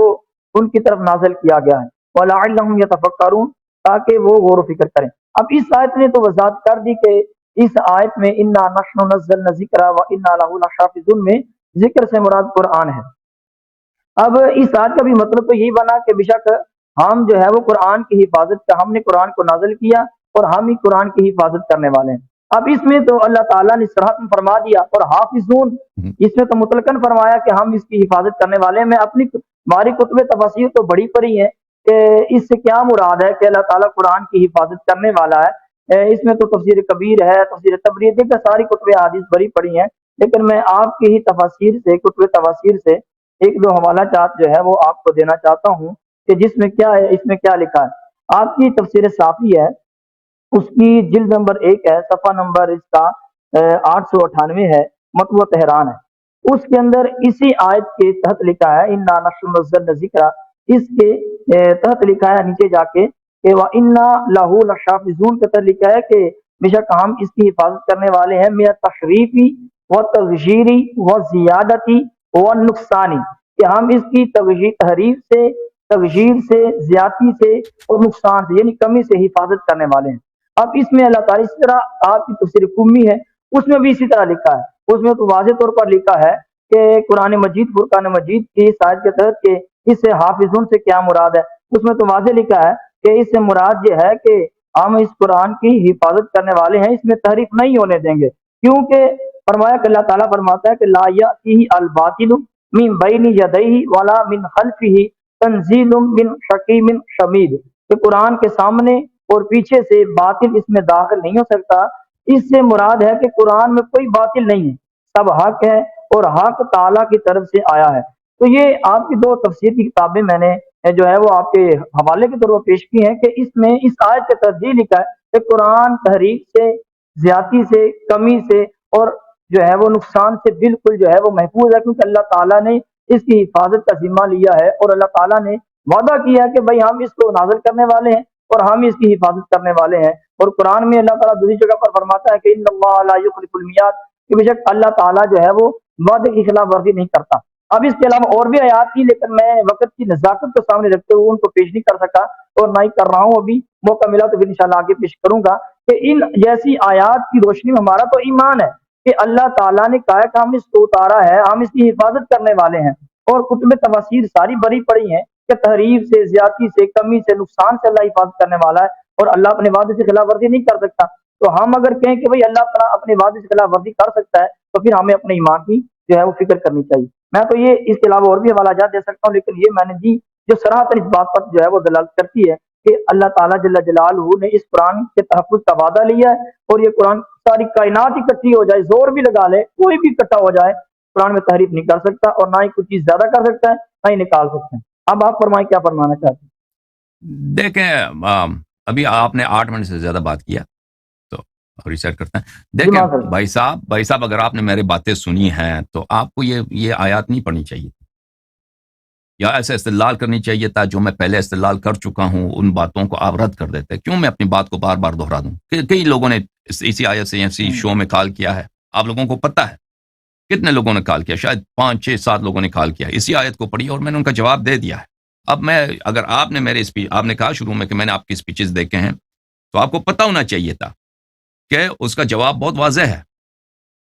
ان کی طرف نازل کیا گیا ہے، ولعلہم یتفکرون، تاکہ وہ غور و فکر کریں۔ اب اس آیت نے تو وضاحت کر دی کہ اس آیت میں انا نحن نزلنا الذکر وانا لہ لحافظون میں ذکر سے مراد قرآن ہے۔ اب اس آیت کا بھی مطلب تو یہی بنا کہ بے شک ہم جو ہے وہ قرآن کی حفاظت کا، ہم نے قرآن کو نازل کیا اور ہم ہی قرآن کی حفاظت کرنے والے ہیں۔ اب اس میں تو اللہ تعالیٰ نے صراحتاً فرما دیا، اور حافظون اس میں تو مطلقاً فرمایا کہ ہم اس کی حفاظت کرنے والے ہیں۔ میں اپنی ہماری کتب تفاسیر تو بڑی پڑھی ہیں کہ اس سے کیا مراد ہے کہ اللہ تعالیٰ قرآن کی حفاظت کرنے والا ہے۔ اس میں تو تفسیر کبیر ہے، تفسیر تبری، دیکھیں ساری کتب حدیث بڑی پڑھی ہیں، لیکن میں آپ کی ہی تفاسیر سے، کتب تفاسیر سے ایک دو حوالہ جات جو ہے وہ آپ کو دینا چاہتا ہوں کہ جس میں کیا ہے، اس میں کیا لکھا ہے۔ آپ کی تفسیر صافی ہے، اس کی جلد نمبر 1 ہے، صفحہ نمبر اس کا 898 ہے، مطبوع تہران ہے۔ اس کے اندر اسی آیت کے تحت لکھا ہے انا نحن نزلنا الذکر، اس کے تحت لکھا ہے نیچے جا کے کہ وانا لہ لحافظون، کے تحت لکھا ہے کہ بے شک ہم اس کی حفاظت کرنے والے ہیں، من التشریفی والتغییری والزیادتی والنقصانی، کہ ہم اس کی تحریف سے، تغییر سے، زیادتی سے اور نقصان سے، یعنی کمی سے حفاظت کرنے والے ہیں۔ اب اس میں اللہ تعالیٰ اسی طرح آپ کی تفسیر قمی ہے، اس میں بھی اسی طرح لکھا ہے، اس میں تو واضح طور پر لکھا ہے کہ قرآن مجید، فرقان مجید کی آیت کے تحت کہ اس سے حافظون سے کیا مراد ہے۔ اس میں تو واضح لکھا ہے کہ اس سے مراد یہ ہے کہ ہم اس قرآن کی حفاظت کرنے والے ہیں، اس میں تحریف نہیں ہونے دیں گے، کیونکہ فرمایا کہ اللہ تعالیٰ فرماتا ہے کہ لا یأتیہ الباطل من بین یدیہ ولا من خلفہ تنزیل من حکیم حمید، کہ قرآن کے سامنے اور پیچھے سے باطل اس میں داخل نہیں ہو سکتا۔ اس سے مراد ہے کہ قرآن میں کوئی باطل نہیں ہے، سب حق ہے اور حق تعالیٰ کی طرف سے آیا ہے۔ تو یہ آپ کی دو تفسیر کی کتابیں میں نے جو ہے وہ آپ کے حوالے کے طور پر پیش کی ہیں کہ اس میں اس آیت کے ترجیح لکھا ہے کہ قرآن تحریف سے، زیادتی سے، کمی سے اور جو ہے وہ نقصان سے بالکل جو ہے وہ محفوظ ہے، کیونکہ اللہ تعالیٰ نے اس کی حفاظت کا ذمہ لیا ہے، اور اللہ تعالیٰ نے وعدہ کیا ہے کہ بھائی ہم اس کو نازل کرنے والے ہیں اور ہم اس کی حفاظت کرنے والے ہیں۔ اور قرآن میں اللہ تعالیٰ دوسری جگہ پر فرماتا ہے کہ ان اللہ لا یخلف المیعاد، کہ بے شک اللہ تعالیٰ جو ہے وہ وعدے کی خلاف ورزی نہیں کرتا۔ اب اس کے علاوہ اور بھی آیات تھی، لیکن میں وقت کی نزاکت کو سامنے رکھتے ہوئے ان کو پیش نہیں کر سکا، اور نہ ہی کر رہا ہوں، ابھی موقع ملا تو پھر انشاءاللہ آگے پیش کروں گا کہ ان جیسی آیات کی روشنی میں ہمارا تو ایمان ہے کہ اللہ تعالیٰ نے کہا کہ ہم اس کو اتارا ہے، ہم اس کی حفاظت کرنے والے ہیں، اور کتب تفاسیر ساری بری پڑی ہیں کہ تحریف سے، زیادتی سے، کمی سے، نقصان سے اللہ حفاظت کرنے والا ہے، اور اللہ اپنے وعدے سے خلاف ورزی نہیں کر سکتا۔ تو ہم اگر کہیں کہ بھئی اللہ تعالیٰ اپنے وعدے سے خلاف ورزی کر سکتا ہے، تو پھر ہمیں اپنے ایمان کی جو ہے وہ فکر کرنی چاہیے۔ میں تو یہ اس کے علاوہ اور بھی حوالہ جات دے سکتا ہوں، لیکن یہ میں نے دی جو صراحتاً اس بات پر جو ہے وہ دلالت کرتی ہے کہ اللہ تعالیٰ جل جلالہ نے اس قرآن کے تحفظ کا وعدہ لیا ہے، اور یہ قرآن ساری کائنات اکٹھی ہو جائے، زور بھی لگا لے، کوئی بھی اکٹھا ہو جائے، قرآن میں تحریف نہیں کر سکتا، اور نہ ہی کوئی چیز زیادہ کر سکتا ہے، نہ ہی نکال سکتے ہیں۔ اب آپ فرمائیں کیا فرمانا چاہتے ہیں؟ دیکھیں ابھی آپ نے 8 منٹ سے زیادہ بات کیا، تو ریسیٹ کرتے ہیں۔ جی دیکھیں معذرت۔ بھائی صاحب اگر آپ نے میری باتیں سنی ہیں تو آپ کو یہ آیات نہیں پڑھنی چاہیے، یا ایسے استدلال کرنی چاہیے تھا جو میں پہلے استدلال کر چکا ہوں، ان باتوں کو آپ رد کر دیتے۔ کیوں میں اپنی بات کو بار بار دہرا دوں؟ کئی لوگوں نے اسی آیت سے اسی شو میں کال کیا ہے، آپ لوگوں کو پتہ ہے کتنے لوگوں نے کال کیا، شاید 5 6 7 لوگوں نے کال کیا، اسی آیت کو پڑھی اور میں نے ان کا جواب دے دیا ہے۔ اب اگر آپ نے میرے آپ نے کہا شروع میں کہ میں نے آپ کی اسپیچز دیکھے ہیں، تو آپ کو پتہ ہونا چاہیے تھا کہ اس کا جواب بہت واضح ہے،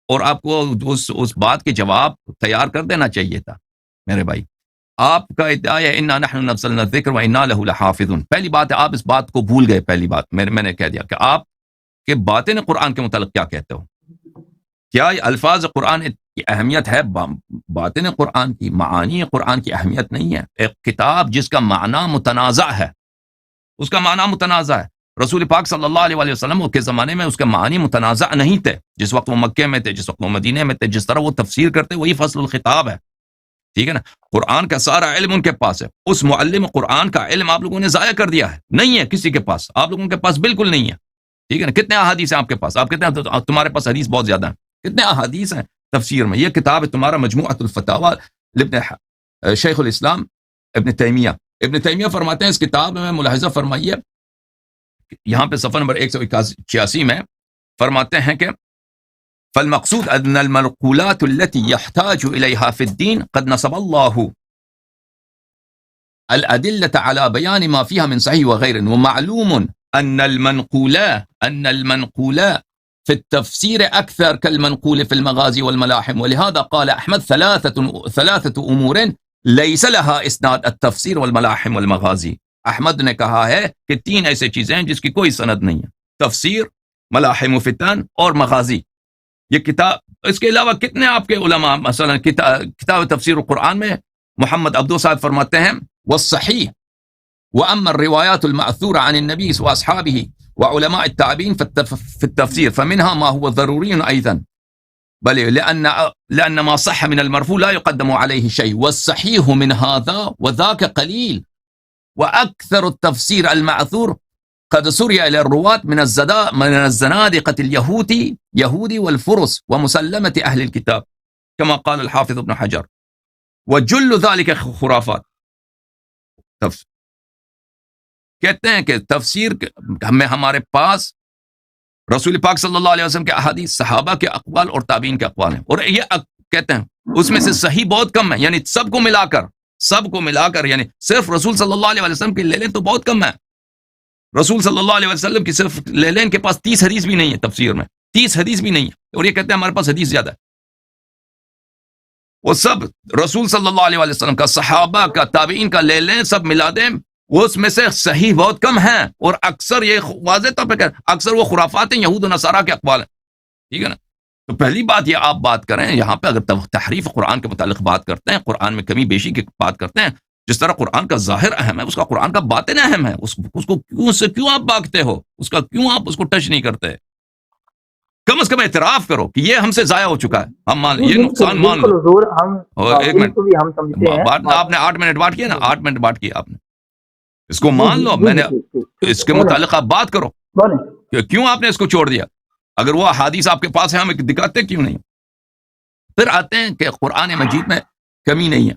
اور آپ کو اس بات کے جواب تیار کر دینا چاہیے تھا میرے بھائی۔ آپ کا ادعا ہے انا نحن نزلنا الذکر وانا لہ لحافظون، پہلی بات ہے آپ اس بات کو بھول گئے۔ پہلی بات میں نے کہہ دیا کہ آپ کے باطن قرآن کے متعلق کیا کہتے ہو، کیا یہ الفاظ قرآن کی اہمیت ہے؟ باطن قرآن کی، معانی قرآن کی اہمیت نہیں ہے۔ ایک کتاب جس کا معنی متنازع ہے، اس کا معنی متنازع ہے۔ رسول پاک صلی اللہ علیہ وآلہ وسلم کے زمانے میں اس کے معنی متنازع نہیں تھے، جس وقت وہ مکے میں تھے، جس وقت وہ مدینے میں تھے، جس طرح وہ تفسیر کرتے وہی فصل الخطاب ہے، ٹھیک ہے نا۔ قرآن کا سارا علم ان کے پاس ہے، اس معلم قرآن کا علم آپ لوگوں نے ضائع کر دیا ہے، نہیں ہے کسی کے پاس، آپ لوگوں کے پاس بالکل نہیں ہے، ٹھیک ہے نا۔ کتنے احادیث ہیں آپ کے پاس؟ آپ کہتے ہیں تمہارے پاس حدیث بہت زیادہ ہیں، کتنے احادیث ہیں تفسیر میں؟ یہ کتاب ہے تمہارا مجموعۃ الفتاوی لابن شیخ الاسلام ابن تیمیہ فرماتے ہیں، اس کتاب میں ملاحظہ فرمائیے، یہاں پہ صفحہ نمبر 186 میں فرماتے ہیں کہ فالمقصود أن المنقولات التي يحتاج إليها في الدين قد نصب الله الأدلة على بيان ما فيها من صحيح وغير. ومعلوم أن المنقولة في التفسير أكثر كالمنقول في المغازي والملاحم. ولهذا قال أحمد ثلاثة أمور ليس لها إسناد: التفسير والملاحم والمغازي. احمد نے کہا ہے کہ 3 ایسے چیزیں ہیں جس کی کوئی سند نہیں ہے: تفسیر، ملاحم و فتن اور مغازی. یہ کتاب، اس کے علاوہ کتنے آپ کے علماء مثلا کتاب تفسیر القرآن میں محمد عبدو صاحب فرماتے ہیں والصحیح واما الروايات المأثورة عن النبي واصحابه وعلماء التابعين في التفسير فمنها ما هو ضروري ايضا، بل لان ما صح من المرفوع لا يقدم عليه شيء، والصحيح من هذا وذاك قليل، واكثر التفسير المأثور قد سري الى الرواة من الزنادقة اليهود والفرس ومسلمة اهل الكتاب كما قال الحافظ ابن حجر، وجل ذلك خرافات. کہتے ہیں کہ تفسیر ہمیں ہمارے پاس رسول پاک صلی اللہ علیہ وسلم کے احادیث، صحابہ کے اقوال اور تابعین کے اقوال ہیں، اور یہ کہتے ہیں اس میں سے صحیح بہت کم ہے، یعنی سب کو ملا کر یعنی صرف رسول صلی اللہ علیہ وسلم کی لے لیں تو بہت کم ہے. رسول صلی اللہ علیہ وسلم کی صرف لے لیں، ان کے پاس 30 حدیث بھی نہیں ہے تفسیر میں، 30 حدیث بھی نہیں ہے، اور یہ کہتے ہیں ہمارے پاس حدیث زیادہ ہے. وہ سب رسول صلی اللہ علیہ وسلم کا، صحابہ کا، تابعین کا لے لیں، سب ملا دیں، اس میں سے صحیح بہت کم ہیں، اور اکثر یہ واضح طور پہ اکثر وہ خرافات ہیں، یہود و نصارہ کے اقوال ہیں. ٹھیک ہے نا؟ تو پہلی بات یہ آپ بات کریں یہاں پہ، اگر تحریف قرآن کے متعلق بات کرتے ہیں، قرآن میں کمی بیشی کی بات کرتے ہیں، جس طرح قرآن کا ظاہر اہم ہے، اس کا قرآن کا باطن اہم ہے، اس کو کیوں آپ بھاگتے ہو، کیوں آپ اس کو ٹچ نہیں کرتے؟ کم از کم اعتراف کرو کہ یہ ہم سے ضائع ہو چکا ہے، ہم مان یہ نقصان مان لو. ایک منٹ، آپ نے 8 منٹ بات کیا نا، 8 منٹ بات کیا آپ نے، اس کو مان لو. میں نے اس کے متعلق آپ بات کرو کہ کیوں آپ نے اس کو چھوڑ دیا. اگر وہ حدیث آپ کے پاس ہے، ہمیں دکھاتے کیوں نہیں؟ پھر آتے ہیں کہ قرآن مجید میں کمی نہیں ہے.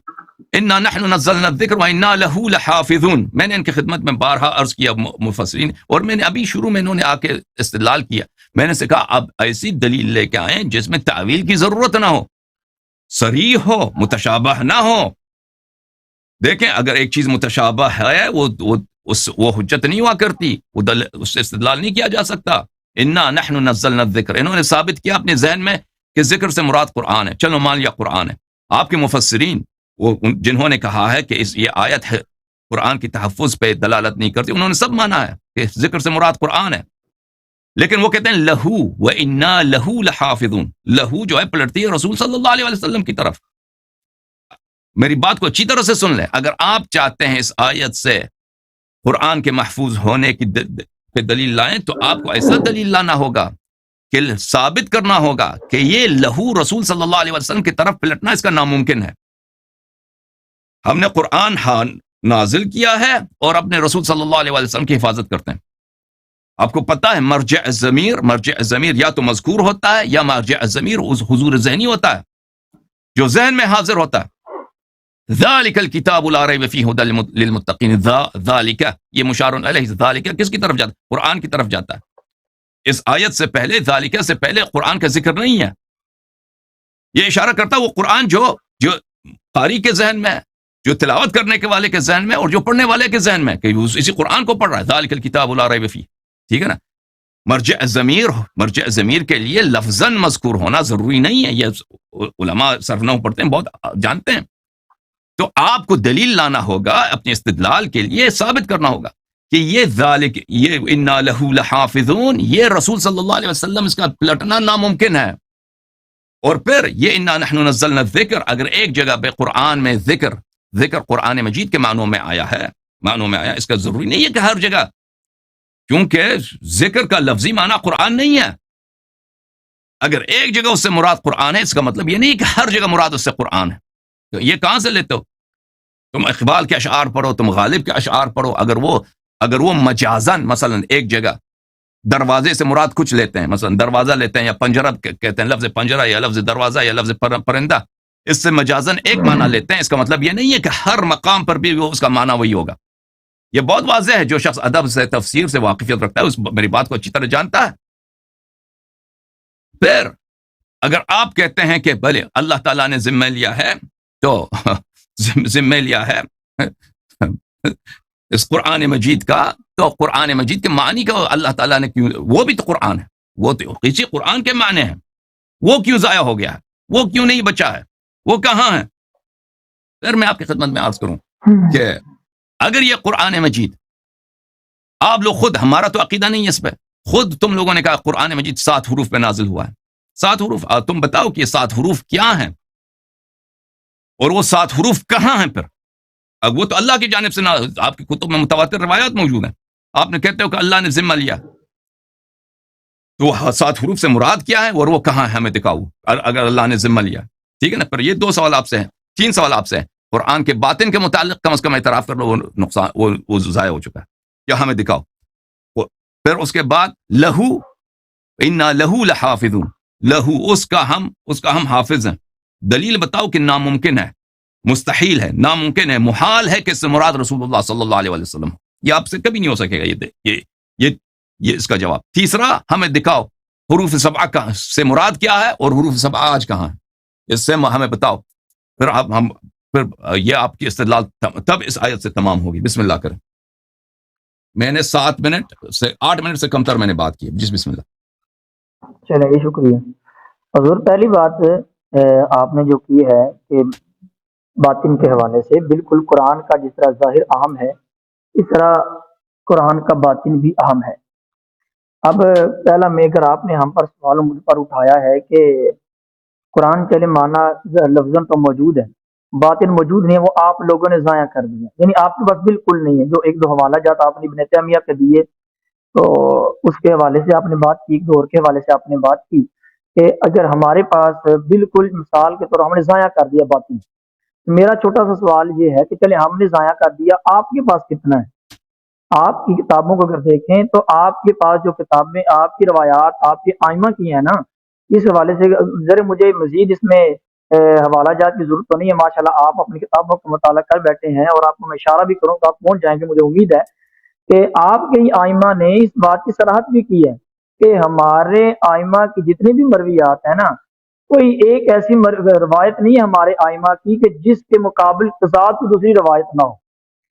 انا نحن نزلنا الذکر وانا له لحافظون. میں نے ان کی خدمت میں بارہا عرض کیا مفسرین، اور میں نے ابھی شروع میں انہوں نے آ کے استدلال کیا، میں نے سے کہا اب ایسی دلیل لے کے آئیں جس میں تعویل کی ضرورت نہ ہو، صریح ہو، متشابہ نہ ہو. دیکھیں اگر ایک چیز متشابہ ہے وہ حجت نہیں ہوا کرتی، اس سے استدلال نہیں کیا جا سکتا. انا نحن نزلنا الذکر، انہوں نے ثابت کیا اپنے ذہن میں کہ ذکر سے مراد قرآن ہے، چلو مان لیا قرآن ہے. آپ کے مفسرین وہ جنہوں نے کہا ہے کہ یہ آیت ہے قرآن کی تحفظ پہ دلالت نہیں کرتی، انہوں نے سب مانا ہے کہ ذکر سے مراد قرآن ہے، لیکن وہ کہتے ہیں لہو وَإِنَّا لَهُ لَحَافِظُونَ. لہو جو ہے پلٹتی ہے رسول صلی اللہ علیہ وسلم کی طرف. میری بات کو اچھی طرح سے سن لیں. اگر آپ چاہتے ہیں اس آیت سے قرآن کے محفوظ ہونے کی پہ دلیل لائیں تو آپ کو ایسا دلیل لانا ہوگا کہ ثابت کرنا ہوگا کہ یہ لہو رسول صلی اللہ علیہ وسلم کی طرف پلٹنا اس کا ناممکن ہے. ہم نے قرآن نازل کیا ہے اور اپنے رسول صلی اللہ علیہ وسلم کی حفاظت کرتے ہیں. آپ کو پتا ہے مرجع ضمیر یا تو مذکور ہوتا ہے یا مرجع ضمیر حضور ذہنی ہوتا ہے، جو ذہن میں حاضر ہوتا ہے. ذالک الکتاب لا ریب فیہ ھدی للمتقین. ذالک یہ مشار الیہ، ذالک کس کی طرف جاتا ہے؟ قرآن کی طرف جاتا ہے. اس آیت سے پہلے، ذالک سے پہلے قرآن کا ذکر نہیں ہے. یہ اشارہ کرتا ہے وہ قرآن جو قاری کے ذہن میں ہے، جو تلاوت کرنے کے والے کے ذہن میں اور جو پڑھنے والے کے ذہن میں، کہ اسی قرآن کو پڑھ رہا ہے. ذالک الکتاب لا ریب فیہ. ٹھیک ہے نا؟ مرجع ضمیر کے لیے لفظاً مذکور ہونا ضروری نہیں ہے، یہ علماء صرف نحو پڑھتے ہیں بہت جانتے ہیں. تو آپ کو دلیل لانا ہوگا، اپنے استدلال کے لیے ثابت کرنا ہوگا کہ یہ ذالک، یہ انا لہ لحافظون، یہ رسول صلی اللہ علیہ وسلم اس کا پلٹنا ناممکن ہے. اور پھر یہ انا نحن نزلنا الذکر، اگر ایک جگہ پہ قرآن میں ذکر قرآن مجید کے معنوں میں آیا ہے، اس کا ضروری نہیں ہے کہ ہر جگہ، کیونکہ ذکر کا لفظی معنی قرآن نہیں ہے. اگر ایک جگہ اس سے مراد قرآن ہے، اس کا مطلب یہ نہیں کہ ہر جگہ مراد اس سے قرآن ہے. تو یہ کہاں سے لیتے ہو؟ تم اقبال کے اشعار پڑھو، تم غالب کے اشعار پڑھو. اگر وہ مجازن مثلا ایک جگہ دروازے سے مراد کچھ لیتے ہیں، مثلا دروازہ لیتے ہیں یا پنجرہ کہتے ہیں، لفظ پنجرہ یا لفظ دروازہ یا لفظ پرندہ، اس سے مجازن ایک معنی لیتے ہیں، اس کا مطلب یہ نہیں ہے کہ ہر مقام پر بھی اس کا معنی وہی ہوگا. یہ بہت واضح ہے، جو شخص ادب سے، تفسیر سے واقفیت رکھتا ہے اس میری بات کو اچھی طرح جانتا ہے. پھر اگر آپ کہتے ہیں کہ بھلے اللہ تعالیٰ نے ذمہ لیا ہے تو ذمہ لیا ہے اس قرآن مجید کا، تو قرآن مجید کے معنی کا اللہ تعالیٰ نے کیوں، وہ بھی تو قرآن ہے، وہ تو کسی قرآن کے معنی ہیں، وہ کیوں ضائع ہو گیا ہے، وہ کیوں نہیں بچا ہے، وہ کہاں ہے؟ پھر میں آپ کی خدمت میں عرض کروں کہ اگر یہ قرآن مجید، آپ لوگ خود، ہمارا تو عقیدہ نہیں ہے اس پہ، خود تم لوگوں نے کہا قرآن مجید 7 حروف پہ نازل ہوا ہے، 7 حروف، تم بتاؤ کہ یہ 7 حروف کیا ہیں، اور وہ 7 حروف کہاں ہیں پھر؟ اب وہ تو اللہ کی جانب سے، آپ کی کتب میں متواتر روایات موجود ہیں، آپ نے کہتے ہو کہ اللہ نے ذمہ لیا، تو 7 حروف سے مراد کیا ہے اور وہ کہاں ہے، ہمیں دکھاؤ اگر اللہ نے ذمہ لیا، ٹھیک ہے نا؟ پر یہ 2 سوال آپ سے ہیں، 3 سوال آپ سے ہیں، قرآن کے باطن کے متعلق کم از کم اعتراف کر لو وہ نقصان، وہ ضائع ہو چکا ہے، کیا ہمیں دکھاؤ۔ پھر اس کے بعد لہو، انا لہو لحافظون، لہو، اس کا ہم حافظ ہیں، دلیل بتاؤ کہ ناممکن ہے، مستحیل ہے، ناممکن ہے، محال ہے کہ اس سے مراد رسول اللہ صلی اللہ علیہ وسلم، یہ آپ سے کبھی نہیں ہو سکے گا، یہ اس کا جواب۔ تیسرا، ہمیں دکھاؤ حروف 7 سے مراد کیا ہے اور حروف 7 آج کہاں ہے، اس سے ہمیں بتاؤ، پھر یہ آپ کی استدلال تب اس آیت سے تمام ہوگی۔ بسم اللہ کریں۔ میں نے 7 منٹ سے 8 منٹ سے کم تر میں نے بات کی، جس بسم اللہ۔ چلے شکریہ حضور۔ پہلی بات آپ نے جو کی ہے کہ باطن کے حوالے سے، بالکل قرآن کا جس طرح ظاہر اہم ہے، اس طرح قرآن کا باطن بھی اہم ہے۔ اب پہلا میکر آپ نے ہم پر سوال مجھ پر اٹھایا ہے کہ قرآن چلے معنی لفظاً تو موجود ہے، باطن موجود نہیں ہے، وہ آپ لوگوں نے ضائع کر دیا، یعنی آپ کے پاس بالکل نہیں ہے۔ جو 1-2 حوالہ جات آپ نے ابن تیمیہ کے دیے، تو اس کے حوالے سے آپ نے بات کی، ایک دور کے حوالے سے آپ نے بات کی کہ اگر ہمارے پاس بالکل مثال کے طور ہم نے ضائع کر دیا باطن، میرا چھوٹا سا سوال یہ ہے کہ چلے ہم نے ضائع کر دیا، آپ کے پاس کتنا ہے؟ آپ کی کتابوں کو اگر دیکھیں تو آپ کے پاس جو کتابیں، آپ کی روایات، آپ کے آئمہ کی ہیں نا، اس حوالے سے ذرا مجھے مزید اس میں حوالہ جات کی ضرورت تو نہیں ہے، ماشاءاللہ آپ اپنی کتابوں کا مطالعہ کر بیٹھے ہیں، اور آپ کو میں اشارہ بھی کروں تو آپ پہنچ جائیں گے، مجھے امید ہے کہ آپ کے آئمہ نے اس بات کی صراحت بھی کی ہے کہ ہمارے آئمہ کی جتنی بھی مرویات ہیں نا، کوئی ایک ایسی روایت نہیں ہے ہمارے آئمہ کی کہ جس کے مقابل تضاد کی دوسری روایت نہ ہو۔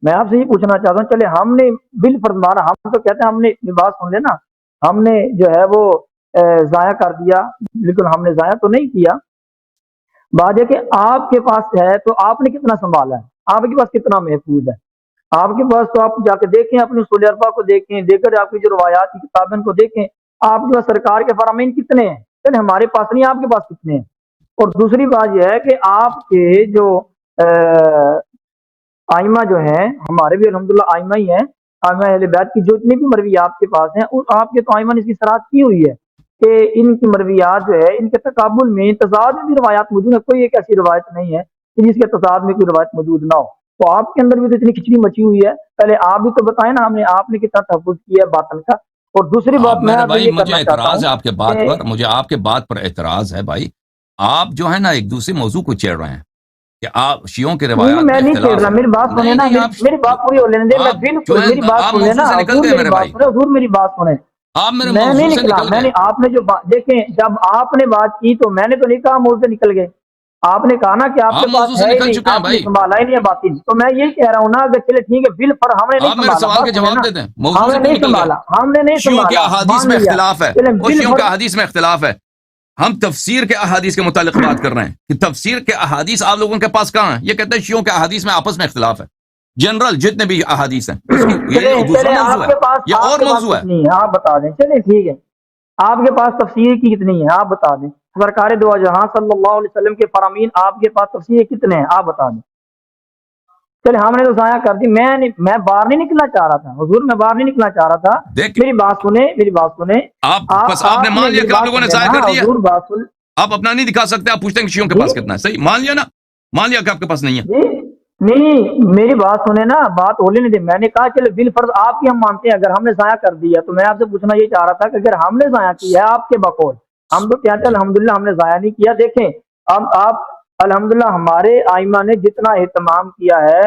میں آپ سے یہ پوچھنا چاہتا ہوں، چلے ہم نے بالفرمانا، ہم تو کہتے ہیں ہم نے بات سن لینا، ہم نے جو ہے وہ ضائع کر دیا، لیکن ہم نے ضائع تو نہیں کیا۔ بات ہے کہ آپ کے پاس ہے تو آپ نے کتنا سنبھالا ہے، آپ کے پاس کتنا محفوظ ہے، آپ کے پاس تو آپ جا کے دیکھیں، اپنے اصول اربعہ کو دیکھیں، دیکھ آپ کی جو روایات کی کتابیں کو دیکھیں، آپ کے پاس سرکار کے فرامین کتنے ہیں، چلے ہمارے پاس نہیں، آپ کے پاس کتنے ہیں؟ اور دوسری بات یہ ہے کہ آپ کے جو آئمہ جو ہیں، ہمارے بھی الحمدللہ آئمہ ہی ہیں، آئمہ اہل بیت کی جو اتنی بھی مرویات آپ کے پاس ہیں، اور آپ کے تو آئمہ نے اس کی صراحت کی ہوئی ہے کہ ان کی مرویات جو ہے، ان کے تقابل میں تضاد میں بھی روایات موجود ہے، کوئی ایک ایسی روایت نہیں ہے کہ جس کے تضاد میں کوئی روایت موجود نہ ہو۔ تو آپ کے اندر بھی تو اتنی کھچڑی مچی ہوئی ہے، پہلے آپ بھی تو بتائیں نا، آپ نے کتنا تحفظ کیا ہے باطن کا۔ اور دوسری بات میں میرے آپ بھائی، یہ مجھے کرنا چاہتا اعتراض ہوں ہے آپ کے بات کہ پر، مجھے آپ کے بات پر اعتراض ہے بھائی، آپ جو ہے نا ایک دوسرے موضوع کو چھیڑ رہے ہیں کہ آپ شیعوں کے نہیں، روایات میں میں نہیں چھیڑ اختلاف رہا، ہے۔ میری بات سنیں نہیں نا، نہیں، میری بات پوری ہو لینے دیں، میں آپ جو بالکل، ہے میری بات آپ سن لیں موضوع نا سے نکل حضور، گئے میری میرے بات بھائی، سنیں حضور، میری بات سنیں۔ آپ میرے میں موضوع نہیں سے نکلا، نکل میں گئے۔ نے آپ نے جو دیکھیں، جب آپ نے بات کی تو میں نے تو نہیں کہا موضوع سے نکل گئے، آپ نے کہا نا کہ آپ آپ کے موضوع پاس سے ہے ہی نکل نہیں، چکے ہیں آپ نے بھائی، سنبھالا ہی نہیں ہے باطن، تو میں یہی کہہ رہا ہوں نا، اگر چلے ٹھیک ہے، بل پر ہم نے نہیں آپ میرے سنبھالا، سوال کے بات سنیں جواب نا، دے دیں، موضوع ہم سے نے کیوں نہیں نکل گئے؟ سنبھالا، ہم نے نہیں شیعوں کے سنبھالا، احادیث مان میں لیا، اختلاف ہے، چلے وہ بل شیعوں کے پر احادیث میں اختلاف ہے، ہم تفسیر کے احادیث کے متعلق بات کر رہے ہیں کہ تفسیر کے احادیث آپ لوگوں کے پاس کہاں ہیں؟ یہ کہتے ہیں شیعوں کے احادیث میں آپس میں اختلاف ہے، جنرل جتنے بھی احادیث ہیں، اس کی چلے یہ دوسرا چلے موضوع آپ ہے، کے پاس یہ اور موضوع ہے۔ کتنی ہے آپ بتا دیں، چلے ٹھیک ہے، آپ کے پاس تفسیر کی کتنی ہے آپ بتا دیں، سرکار دو جہاں صلی اللہ علیہ وسلم کے فرامین آپ کے پاس تفسیر کتنے ہیں آپ بتا دیں۔ چلے ہم نے تو ضائع کر دی، میں باہر نہیں نکلنا چاہ رہا تھا حضور، میں باہر نہیں نکلنا چاہ رہا تھا، دیکھ، میری بات سنیں، میری بات سنیں، آپ نے آپ نے مان لیا میری کہ آپ بات لوگوں نے سنیں ضائع نا کر دیا، حضور، بات سن آپ اپنا نہیں دکھا سکتے، آپ پوچھتے ہیں کہ شیعوں کے جی پاس کتنا ہے، صحیح مان لیا نا، مان لیا کہ آپ کے پاس نہیں ہے۔ جی، نہیں میری بات سنیں نا، بات ہو لینے دیں، میں نے کہا چلے بال فرض آپ کی ہم مانتے ہیں، اگر ہم نے ضائع کر دیا تو میں آپ سے پوچھنا یہ چاہ رہا تھا کہ اگر ہم نے ضائع کیا ہے آپ کے بقول، ہم تو کہتے ہیں جی الحمدللہ ہم نے ضائع نہیں کیا، دیکھیں اب آپ الحمدللہ ہمارے آئمہ نے جتنا اہتمام کیا ہے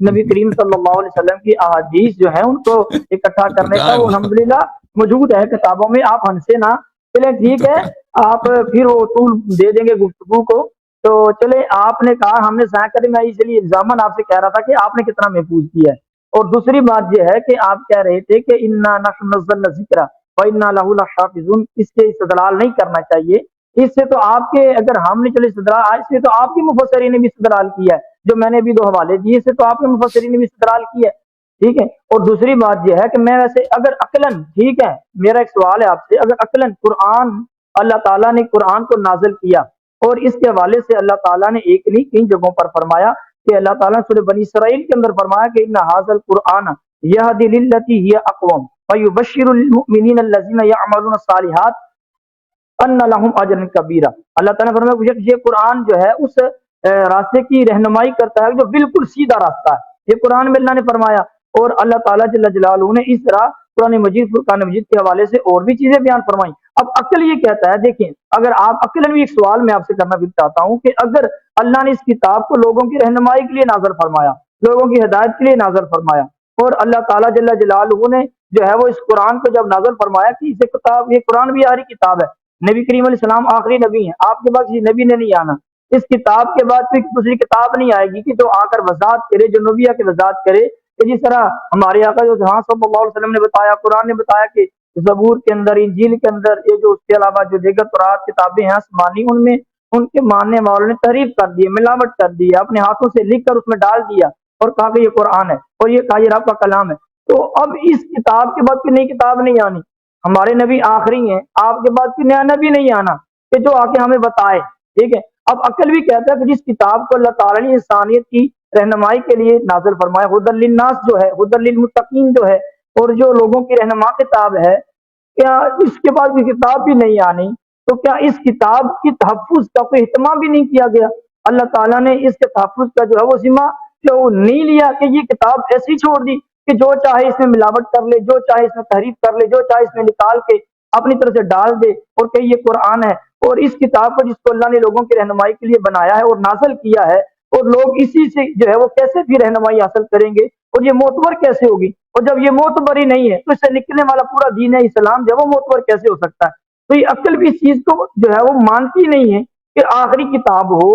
نبی کریم صلی اللہ علیہ وسلم کی احادیث جو ہیں ان کو اکٹھا کرنے کا، کہاں ہے وہ وہ؟ الحمدللہ موجود ہے کتابوں میں، آپ ہنسے نا، چلیں ٹھیک تو ہے، کیا آپ پھر وہ طول دے دیں گے گفتگو کو. تو چلے آپ نے کہا ہم نے ضائع کر، میں اس لیے الزامن آپ سے کہہ رہا تھا کہ آپ نے کتنا محفوظ کیا ہے. اور دوسری بات یہ ہے کہ آپ کہہ رہے تھے کہ انا نحن نزلنا الذکر وانا لہ لحافظون، اس سے استدلال نہیں کرنا چاہیے. اس سے تو آپ کے، اگر ہم نے چلے استدلال، اس سے تو آپ کے مفسرین نے بھی استدلال کیا ہے، جو میں نے بھی دو حوالے دیے، اس سے تو آپ کے مفسرین نے بھی استدلال کیا ہے. ٹھیک ہے. اور دوسری بات یہ ہے کہ میں ویسے اگر عقلاً، ٹھیک ہے، میرا ایک سوال ہے آپ سے، اگر عقلاً قرآن، اللہ تعالیٰ نے قرآن کو نازل کیا، اور اس کے حوالے سے اللہ تعالیٰ نے ایک نہیں کئی جگہوں پر فرمایا کہ اللہ تعالیٰ نے سورہ بنی اسرائیل کے اندر فرمایا کہ ان ھذا القرآن یہدی للتی ہی اقوم ویبشر المؤمنین الذین یعملون الصالحات ان لہم اجر کبیرہ. اللہ تعالیٰ نے فرمایا کہ یہ قرآن جو ہے اس راستے کی رہنمائی کرتا ہے جو بالکل سیدھا راستہ ہے. یہ قرآن میں اللہ نے فرمایا. اور اللہ تعالیٰ جل جلالہ نے اس طرح قرآن مجید، فرقان مجید کے حوالے سے اور بھی چیزیں بیان فرمائیں. اب عقل یہ کہتا ہے، دیکھیں، اگر آپ عقل بھی، ایک سوال میں آپ سے کرنا بھی چاہتا ہوں کہ اگر اللہ نے اس کتاب کو لوگوں کی رہنمائی کے لیے نازل فرمایا، لوگوں کی ہدایت کے لیے نازل فرمایا، اور اللہ تعالیٰ جل جلالہ نے جو ہے وہ اس قرآن کو جب نازل فرمایا کہ اسے کتاب، یہ قرآن بھی آخری کتاب ہے، نبی کریم علیہ السلام آخری نبی ہیں، آپ کے بعد کسی نبی نے نہیں آنا، اس کتاب کے بعد کوئی دوسری کتاب نہیں آئے گی کہ جو آ کر وضاحت کرے، جو نبی کے وضاحت کرے. کہ جس طرح ہمارے آقا جو جہاں صلی اللہ علیہ وسلم نے بتایا، قرآن نے بتایا کہ زبور کے اندر، انجیل کے اندر، یہ جو اس کے علاوہ جو دیگر قرآن کتابیں ہیں آسمانی، ان میں ان کے ماننے والوں نے تحریف کر دی، ملاوٹ کر دی، اپنے ہاتھوں سے لکھ کر اس میں ڈال دیا اور کہا کہ یہ قرآن ہے اور یہ کہا یہ رب کا کلام ہے. تو اب اس کتاب کے بعد کوئی نئی کتاب نہیں آنی. ہمارے نبی آخری ہیں، آپ کے بعد کوئی نیا نبی نہیں آنا کہ جو آ کے ہمیں بتائے. ٹھیک ہے. اب عقل بھی کہتا ہے کہ جس کتاب کو اللہ تعالیٰ نے انسانیت کی رہنمائی کے لیے نازل فرمایا، ہدی للناس جو ہے، ہدی للمتقین جو ہے، اور جو لوگوں کی رہنما کتاب ہے، کیا اس کے بعد بھی کتاب بھی نہیں آنی؟ تو کیا اس کتاب کی تحفظ کا کوئی اہتمام بھی نہیں کیا گیا؟ اللہ تعالیٰ نے اس کے تحفظ کا جو ہے وہ ذمہ جو نہیں لیا کہ یہ کتاب ایسی چھوڑ دی کہ جو چاہے اس میں ملاوٹ کر لے، جو چاہے اس میں تحریف کر لے، جو چاہے اس میں نکال کے اپنی طرف سے ڈال دے اور کہ یہ قرآن ہے. اور اس کتاب کو جس کو اللہ نے لوگوں کی رہنمائی کے لیے بنایا ہے اور نازل کیا ہے، اور لوگ اسی سے جو ہے وہ کیسے بھی رہنمائی حاصل کریں گے، اور یہ معتبر کیسے ہوگی؟ اور جب یہ معتبر ہی نہیں ہے تو اس سے نکلنے والا پورا دین اسلام جو ہے وہ معتبر کیسے ہو سکتا ہے؟ تو یہ عقل بھی اس چیز کو جو ہے وہ مانتی نہیں ہے کہ آخری کتاب ہو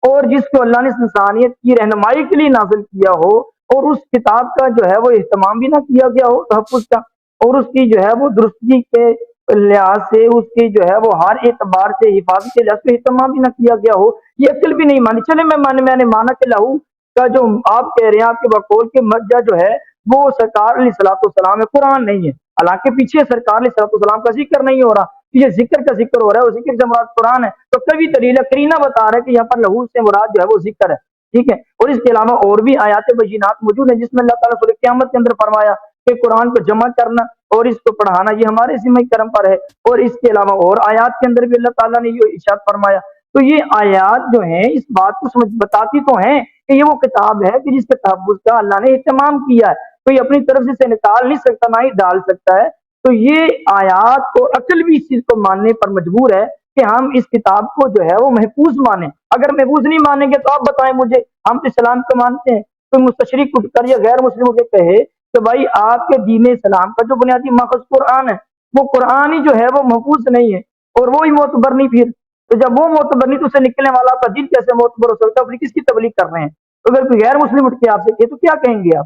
اور جس کو اللہ نے انسانیت کی رہنمائی کے لیے نازل کیا ہو، اور اس کتاب کا جو ہے وہ اہتمام بھی نہ کیا گیا ہو تحفظ کا، اور اس کی جو ہے وہ درستی کے لحاظ سے، اس کی جو ہے وہ ہر اعتبار سے حفاظت کے لحاظ سے اہتمام بھی نہ کیا گیا ہو. یہ عقل بھی نہیں مانی. چلے میں نے مانا کہ لہو کا جو آپ کہہ رہے ہیں، آپ کے بقول کے مرجع جو ہے وہ سرکار علیہ الصلوۃ والسلام ہے، قرآن نہیں ہے. حالانکہ پیچھے سرکار علیہ الصلوۃ والسلام کا ذکر نہیں ہو رہا، یہ ذکر کا ذکر ہو رہا ہے، وہ ذکر سے مراد قرآن ہے. تو کبھی دلیل کرینہ بتا رہا ہے کہ یہاں پر لہو سے مراد جو ہے وہ ذکر ہے. ٹھیک ہے. اور اس کے علاوہ اور بھی آیات بینات موجود ہیں جس میں اللہ تعالیٰ سورہ قیامت کے اندر فرمایا کہ قرآن کو جمع کرنا اور اس کو پڑھانا یہ ہمارے ذمہ کرم پر ہے. اور اس کے علاوہ اور آیات کے اندر بھی اللہ تعالیٰ نے یہ ارشاد فرمایا. تو یہ آیات جو ہیں اس بات کو سمجھ بتاتی تو ہیں کہ یہ وہ کتاب ہے کہ جس کے تحفظ کا اللہ نے اہتمام کیا ہے، کوئی اپنی طرف سے اسے نکال نہیں سکتا، نہ ہی ڈال سکتا ہے. تو یہ آیات اور عقل بھی اس چیز کو ماننے پر مجبور ہے کہ ہم اس کتاب کو جو ہے وہ محفوظ مانیں. اگر محفوظ نہیں مانیں گے تو آپ بتائیں مجھے، ہم تو اسلام کو مانتے ہیں، کوئی مستشرق اٹھ کر یا غیر مسلم کے کہے کہ بھائی آپ کے دین اسلام کا جو بنیادی ماخذ قرآن ہے، وہ قرآن ہی جو ہے وہ محفوظ نہیں ہے اور وہی معتبر نہیں. پھر تو جب وہ معتبر نہیں تو اسے نکلنے والا آپ کا دین کیسے معتبر ہو سکتا ہے؟ پھر کس کی تبلیغ کر رہے ہیں؟ تو اگر کوئی غیر مسلم اٹھ کے آپ سے کہے تو کیا کہیں گے آپ؟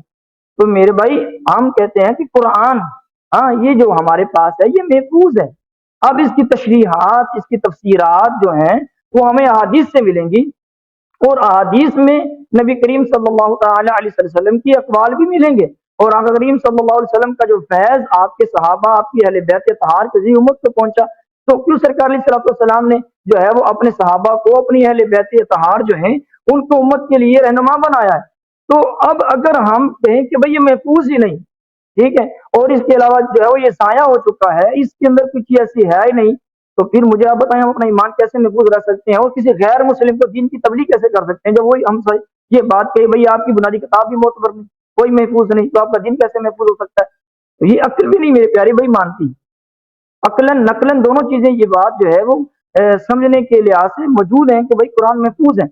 تو میرے بھائی ہم کہتے ہیں کہ قرآن، ہاں، یہ جو ہمارے پاس ہے یہ محفوظ ہے. اب اس کی تشریحات، اس کی تفسیرات جو ہیں وہ ہمیں احادیث سے ملیں گی، اور احادیث میں نبی کریم صلی اللہ تعالی علیہ وسلم کی اقوال بھی ملیں گے، اور آقا کریم صلی اللہ علیہ وسلم کا جو فیض آپ کے صحابہ، آپ کی اہل بیت طہار کی امت کو پہنچا، تو کیوں سرکار علیہ الصلوۃ والسلام نے جو ہے وہ اپنے صحابہ کو، اپنی اہل بیت طہار جو ہیں ان کو امت کے لیے رہنما بنایا ہے. تو اب اگر ہم کہیں کہ بھئی یہ محفوظ ہی نہیں، ٹھیک ہے، اور اس کے علاوہ جو ہے وہ یہ سایہ ہو چکا ہے، اس کے اندر کچھ ایسی ہے ہی نہیں، تو پھر مجھے آپ بتائیں ہم اپنا ایمان کیسے محفوظ رکھ سکتے ہیں اور کسی غیر مسلم کو دین کی تبلیغ کیسے کر سکتے ہیں جب وہی ہم سے یہ بات کہ بھئی آپ کی بنیادی کتاب بھی معتبر نہیں، کوئی محفوظ نہیں، تو آپ کا دین کیسے محفوظ ہو سکتا ہے؟ تو یہ عقل بھی نہیں میرے پیارے بھائی مانتی. عقلاً نقلاً دونوں چیزیں یہ بات جو ہے وہ سمجھنے کے لحاظ سے موجود ہیں کہ بھئی قرآن محفوظ ہے.